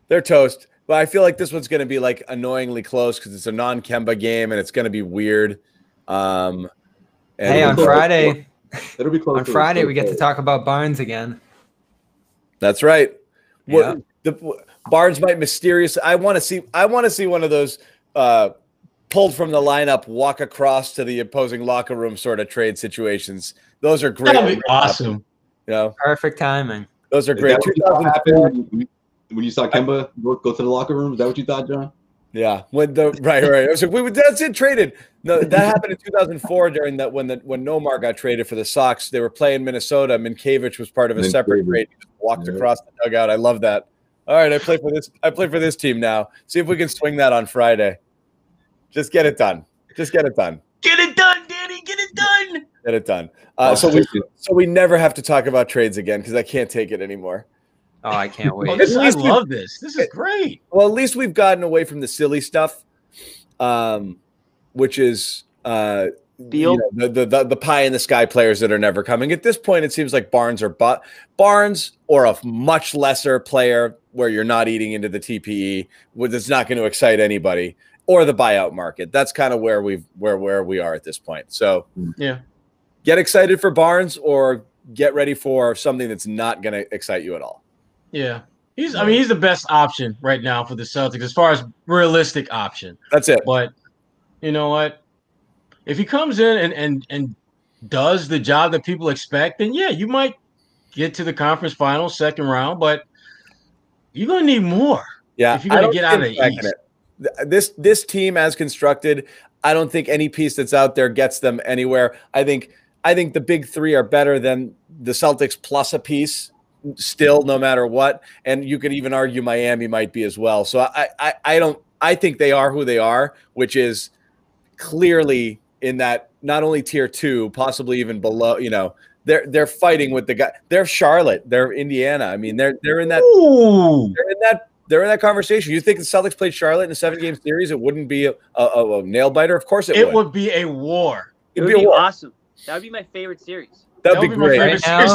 They're toast. But I feel like this one's going to be like annoyingly close because it's a non-Kemba game and it's going to be weird. Hey, on Friday, it'll be close. On Friday, we get to talk about Barnes again. That's right. Yeah. Barnes might mysterious. I want to see one of those pulled from the lineup, walk across to the opposing locker room sort of trade situations. Those are great. That'd be awesome. You know, Perfect timing. Those are great. 2004. When you saw Kemba go to the locker room, is that what you thought, John? Yeah, right. I was like, that's it. Traded. No, that happened in 2004 during that when Nomar got traded for the Sox. They were playing Minnesota. Minkiewicz was part of a separate trade. He walked across the dugout. I love that. All right, I play for this team now. See if we can swing that on Friday. Just get it done. Get it done, Danny. Get it done. Get it done. So we never have to talk about trades again because I can't take it anymore. Oh, I can't wait. I love this. This is great. Well, at least we've gotten away from the silly stuff, which is the pie in the sky players that are never coming. At this point, it seems like Barnes or a much lesser player where you're not eating into the TPE, that's not going to excite anybody, or the buyout market. That's kind of where we are at this point. So yeah, get excited for Barnes or get ready for something that's not going to excite you at all. Yeah. He's the best option right now for the Celtics as far as realistic option. That's it. But you know what? If he comes in and does the job that people expect, then yeah, you might get to the conference finals, second round, but you're gonna need more. Yeah, if you're gonna get out of the East. This team as constructed, I don't think any piece that's out there gets them anywhere. I think the big three are better than the Celtics plus a piece. Still, no matter what, and you could even argue Miami might be as well. So I think they are who they are, which is clearly in that not only tier 2, possibly even below. You know, they're fighting with the guy. They're Charlotte. They're Indiana. I mean, they're in that. Ooh. They're in that conversation. You think the Celtics played Charlotte in a 7-game series? It wouldn't be a nail biter. Of course, it would be a war. It would be awesome. That would be my favorite series. That'd be great. Right now,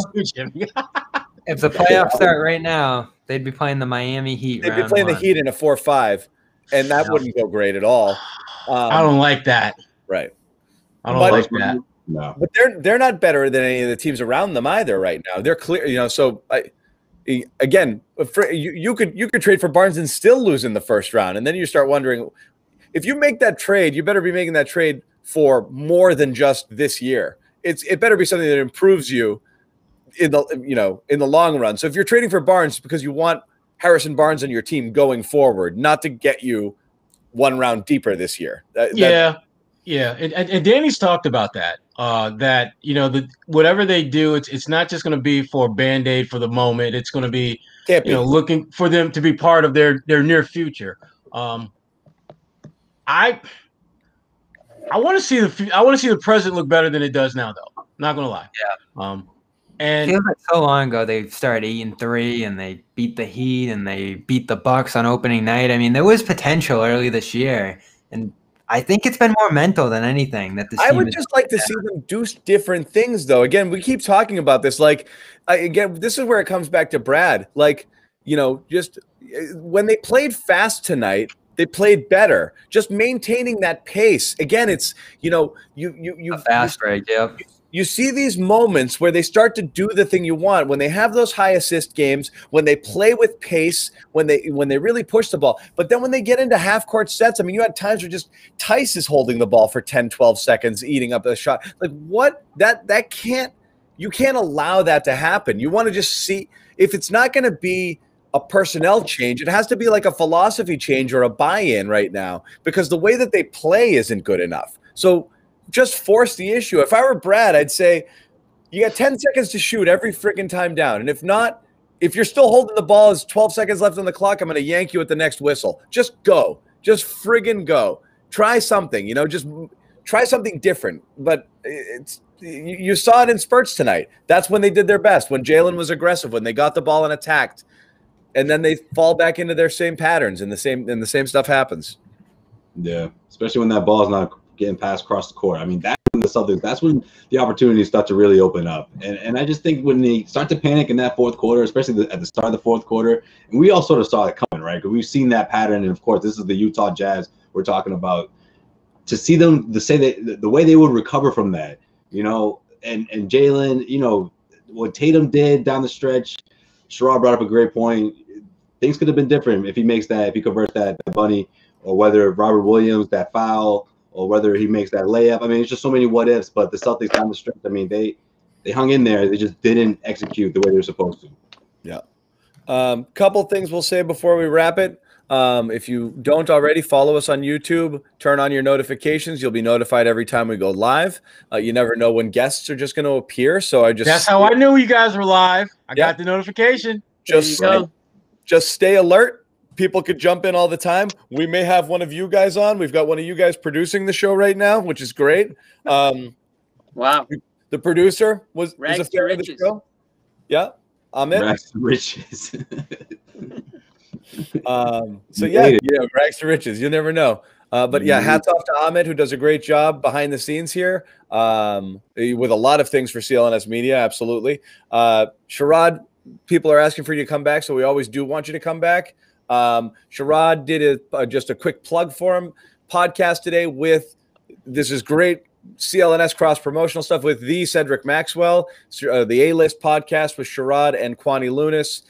if the playoffs start right now, they'd be playing the Miami Heat. They'd be playing the Heat in a 4-5, and that wouldn't go great at all. I don't like that. Right. I don't like that. No. But they're not better than any of the teams around them either right now. They're clear, so again, you could trade for Barnes and still lose in the first round. And then you start wondering, if you make that trade, you better be making that trade for more than just this year. It better be something that improves you in the long run. So if you're trading for Barnes because you want Harrison Barnes on your team going forward, not to get you one round deeper this year. Yeah. And Danny's talked about that. That whatever they do, it's not just going to be for Band-Aid for the moment. It's going to be looking for them to be part of their near future. I want to see the present look better than it does now, though. Not going to lie. Yeah. And it feels like so long ago they started 8-3 and they beat the Heat and they beat the Bucks on opening night. I mean, there was potential early this year, and I think it's been more mental than anything that this. I would just like to see them do different things, though. Again, we keep talking about this. This is where it comes back to Brad. Just when they played fast tonight, they played better. Just maintaining that pace. Again, it's you a fast break. Yep. You see these moments where they start to do the thing you want, when they have those high assist games, when they play with pace, when they really push the ball. But then when they get into half-court sets, I mean, you had times where just Theis is holding the ball for 10, 12 seconds, eating up a shot. Like, what? That can't – you can't allow that to happen. You want to just see – if it's not going to be a personnel change, it has to be like a philosophy change or a buy-in right now, because the way that they play isn't good enough. So – just force the issue. If I were Brad, I'd say you got 10 seconds to shoot every freaking time down. And if not, if you're still holding the ball, there's 12 seconds left on the clock, I'm going to yank you at the next whistle. Just go. Just friggin' go. Try something, just try something different. But you saw it in spurts tonight. That's when they did their best, when Jaylen was aggressive, when they got the ball and attacked. And then they fall back into their same patterns and the same stuff happens. Yeah, especially when that ball is not getting passed across the court. I mean, that's when the opportunities start to really open up. And I just think when they start to panic in that fourth quarter, especially at the start of the fourth quarter, and we all sort of saw it coming, right? Because we've seen that pattern. And, of course, this is the Utah Jazz we're talking about. To see them, to say that the way they would recover from that, and Jaylen, what Tatum did down the stretch, Sherrod brought up a great point. Things could have been different if he converts that bunny, or whether Robert Williams, that foul, or whether he makes that layup. I mean, it's just so many what ifs. But the Celtics down the stretch, I mean, they hung in there. They just didn't execute the way they were supposed to. Yeah. Couple things we'll say before we wrap it. If you don't already, follow us on YouTube. Turn on your notifications. You'll be notified every time we go live. You never know when guests are just going to appear. So that's how I knew you guys were live. I got the notification. Just stay alert. People could jump in all the time. We may have one of you guys on. We've got one of you guys producing the show right now, which is great. Wow. The producer was a fan of the show. Yeah. Amit. Rags to riches. rags to riches. You never know. But yeah, hats off to Amit, who does a great job behind the scenes here with a lot of things for CLNS Media. Absolutely. Sherrod, people are asking for you to come back, so we always do want you to come back. Sherrod did just a quick plug for him podcast today this is great CLNS cross promotional stuff with the Cedric Maxwell, the A-List podcast with Sherrod and Kwani Lunis.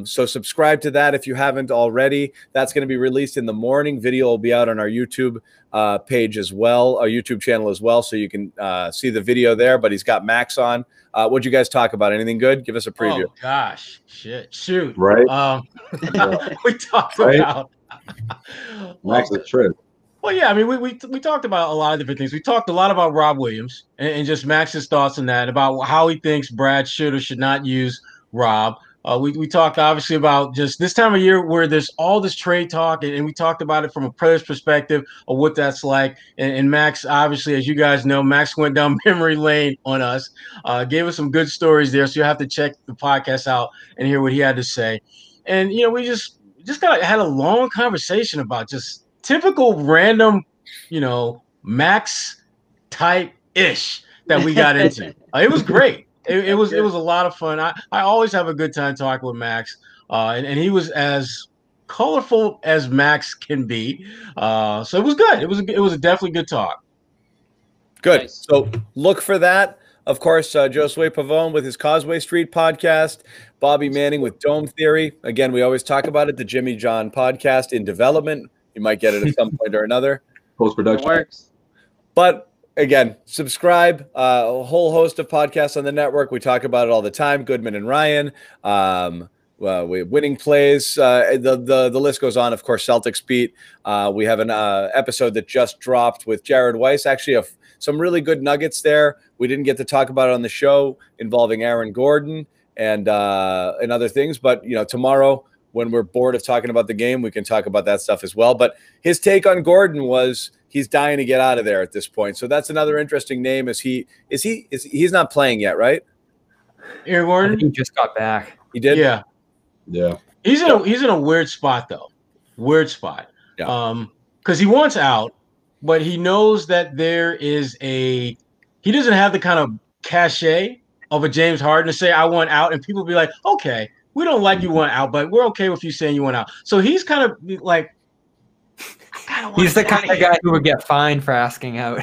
So subscribe to that if you haven't already. That's going to be released in the morning. Video will be out on our YouTube page as well, our YouTube channel as well. So you can see the video there, but he's got Max on. What'd you guys talk about? Anything good? Give us a preview. Oh gosh, shoot. Right. We talked about Max the trip. Well, yeah, I mean, we talked about a lot of different things. We talked a lot about Rob Williams and just Max's thoughts on that, about how he thinks Brad should or should not use Rob. We talked obviously about just this time of year where there's all this trade talk, and we talked about it from a player's perspective of what that's like. And Max, obviously, as you guys know, Max went down memory lane on us, gave us some good stories there. So you have to check the podcast out and hear what he had to say. And, we just had a long conversation about just typical random, Max type ish that we got into. It was great. It was a lot of fun. I always have a good time talking with Max, and he was as colorful as Max can be. So it was good. It was a definitely good talk. Good. Nice. So look for that. Of course, Josue Pavone with his Causeway Street podcast, Bobby Manning with Dome Theory. Again, we always talk about it, the Jimmy John podcast in development. You might get it at some point or another. Post-production. It works. But again, subscribe. A whole host of podcasts on the network. We talk about it all the time. Goodman and Ryan. We have winning plays. The list goes on. Of course, Celtics beat. We have an episode that just dropped with Jared Weiss. Actually, some really good nuggets there. We didn't get to talk about it on the show involving Aaron Gordon and other things. But tomorrow, when we're bored of talking about the game, we can talk about that stuff as well. But his take on Gordon was he's dying to get out of there at this point. So that's another interesting name. He's not playing yet, right? Aaron Gordon, he just got back. He did. Yeah. He's in a weird spot though. Weird spot. Yeah. Because he wants out, but he knows that he doesn't have the kind of cachet of a James Harden to say I want out, and people be like, okay, we don't like you want out, but we're okay with you saying you want out. So he's kind of like, he's the kind of guy who would get fined for asking out.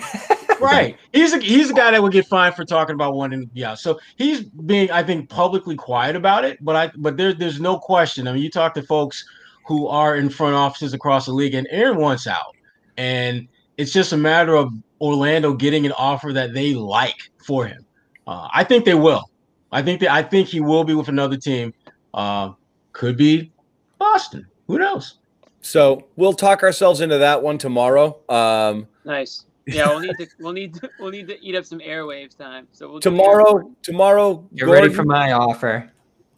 Right. He's the guy that would get fined for talking about wanting to be out. So he's being, I think, publicly quiet about it. But there's no question. I mean, you talk to folks who are in front offices across the league, and Aaron wants out. And it's just a matter of Orlando getting an offer that they like for him. I think they will. I think he will be with another team. Could be Boston. Who knows? So we'll talk ourselves into that one tomorrow. Nice. Yeah, we'll need to eat up some airwaves time. So tomorrow. Get ready for my offer.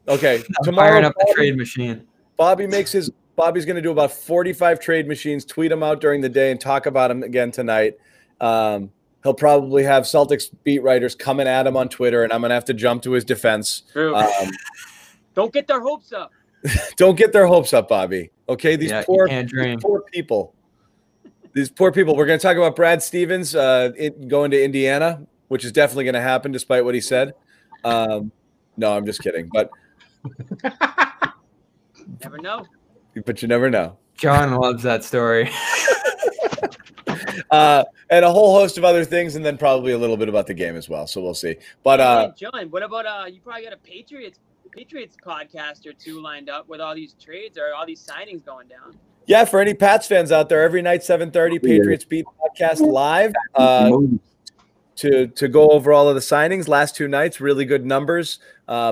Okay, tomorrow. Firing up the trade machine. Bobby's going to do about 45 trade machines. Tweet them out during the day and talk about them again tonight. He'll probably have Celtics beat writers coming at him on Twitter, and I'm going to have to jump to his defense. True. Don't get their hopes up. Don't get their hopes up, Bobby. Okay, these poor people. These poor people. We're going to talk about Brad Stevens going to Indiana, which is definitely going to happen despite what he said. No, I'm just kidding. But never know. But you never know. John loves that story. And a whole host of other things, and then probably a little bit about the game as well. So we'll see. But John, what about you? Probably got a Patriots podcast or two lined up with all these trades or all these signings going down. Yeah, for any Pats fans out there, every night 7:30, Patriots Beat podcast live to go over all of the signings. Last two nights, really good numbers.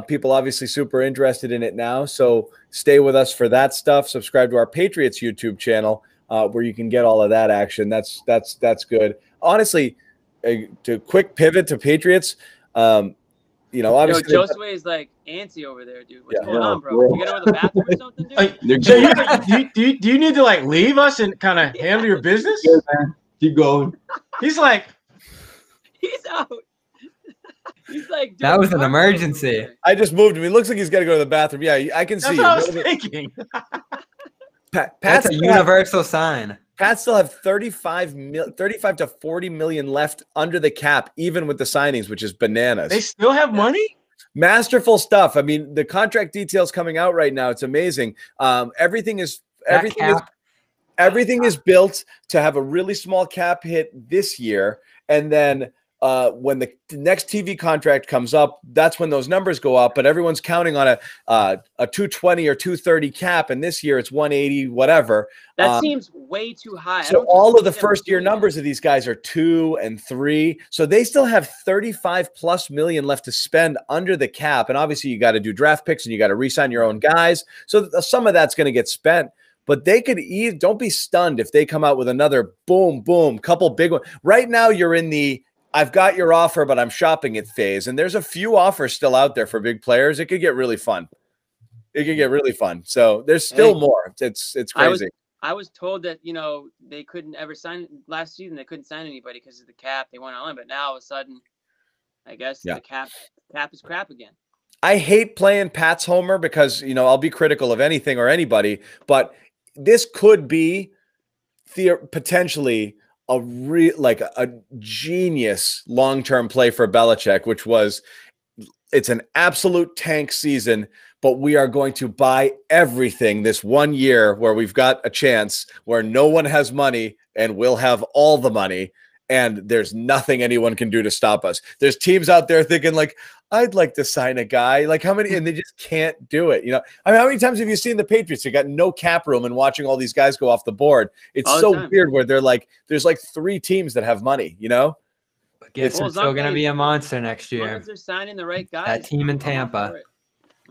People obviously super interested in it now, so stay with us for that stuff. Subscribe to our Patriots YouTube channel where you can get all of that action. That's good. Honestly, to quick pivot to Patriots. Obviously, Josue is like antsy over there, dude. What's going on, bro? You gotta go to the bathroom or something, dude? Do you need to like leave us and kind of handle your business? Yeah, man. Keep going. He's like, he's out. He's like, that was an emergency. I just moved him. He looks like he's got to go to the bathroom. Yeah, I can see. That's what I was thinking. That's a universal sign. Pats still have 35 to 40 million left under the cap, even with the signings, which is bananas. They still have money? Masterful stuff. I mean, the contract details coming out right now, it's amazing. Everything is built to have a really small cap hit this year, and then when the next TV contract comes up, that's when those numbers go up. But everyone's counting on a 220 or 230 cap, and this year it's 180, whatever. That seems way too high. So all of the first year numbers of these guys are 2 and 3. So they still have 35+ million left to spend under the cap. And obviously you got to do draft picks and you got to re-sign your own guys. So some of that's going to get spent. But they could don't be stunned if they come out with another boom, couple big ones. Right now you're in the I've got your offer, but I'm shopping it phase. And there's a few offers still out there for big players. It could get really fun. So there's still more. It's crazy. I was told that, they couldn't ever sign last season. They couldn't sign anybody because of the cap. They went on, but now all of a sudden, I guess the cap is crap again. I hate playing Pat's homer because, I'll be critical of anything or anybody, but this could be potentially a genius long-term play for Belichick, which was it's an absolute tank season, but we are going to buy everything this 1 year where we've got a chance where no one has money and we'll have all the money. and there's nothing anyone can do to stop us. There's teams out there thinking like, I'd like to sign a guy. Like how many, and they just can't do it. You know, I mean, how many times have you seen the Patriots? They got no cap room and watching all these guys go off the board. It's so weird where they're like, there's like 3 teams that have money, you know? It's still going to be a monster next year. As long as they're signing the right guys. That team in Tampa.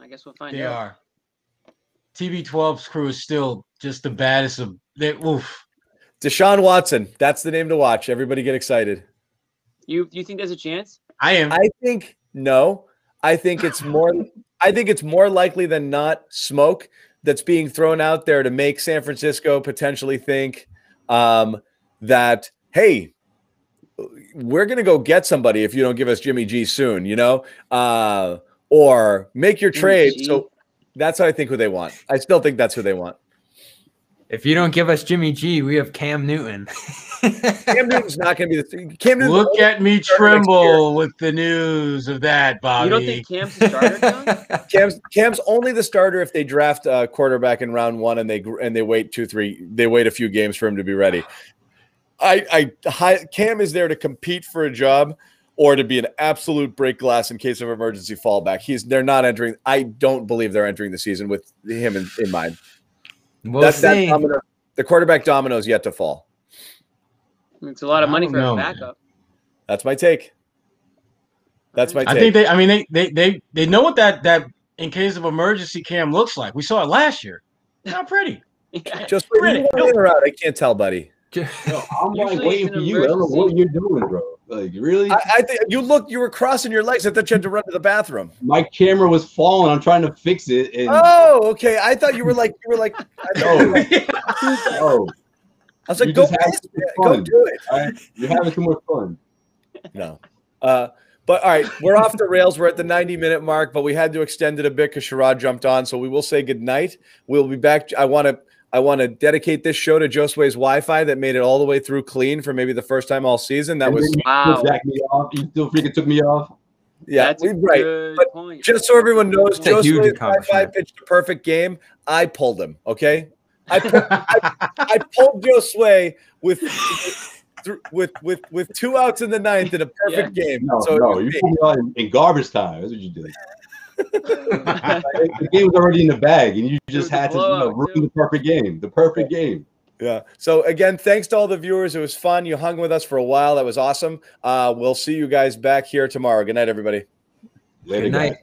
I guess we'll find out. They are. TB12's crew is still just the baddest of oof. Deshaun Watson. That's the name to watch. Everybody get excited. You think there's a chance? I am. I think no. I think it's more likely than not smoke that's being thrown out there to make San Francisco potentially think that, hey, we're going to go get somebody if you don't give us Jimmy G soon, you know, or make your trade. So that's what I think who they want. I still think that's who they want. If you don't give us Jimmy G, we have Cam Newton. Cam Newton's not going to be the thing. Cam Newton. Look at me tremble with the news of that, Bobby. You don't think Cam's the starter, John? Cam's only the starter if they draft a quarterback in round 1 and they wait a few games for him to be ready. Cam is there to compete for a job or to be an absolute break glass in case of emergency fallback. They're not entering. I don't believe they're entering the season with him in mind. We'll see. The quarterback domino is yet to fall. It's a lot of money for a backup. That's my take. That's my take. I think they know what that in case of emergency Cam looks like. We saw it last year. Not pretty. Just pretty. I can't tell, buddy. No, I'm like waiting for you. I don't know what you're doing, bro. Like, really? I think you were crossing your legs. I thought you had to run to the bathroom. My camera was falling. I'm trying to fix it. And... Oh, okay. I thought you were like. No. I was like, go do it. Right? You're having too much fun. No. But all right, we're off the rails. We're at the 90-minute mark, but we had to extend it a bit because Sherrod jumped on. So we will say goodnight. We'll be back. I want to dedicate this show to Josue's Wi-Fi that made it all the way through clean for maybe the first time all season. That was wow. You still freaking took me off. Yeah, that's right. But point. Just so everyone knows, Josue's Wi-Fi pitched a perfect game. I pulled him. Okay, I pulled Josue with 2 outs in the 9th in a perfect game. No, you pulled me out in garbage time. That's what you did. The game was already in the bag, and you just had to ruin the perfect game. The perfect game. Yeah. So again, thanks to all the viewers. It was fun. You hung with us for a while. That was awesome. We'll see you guys back here tomorrow. Good night, everybody. Later, Good night. Guys.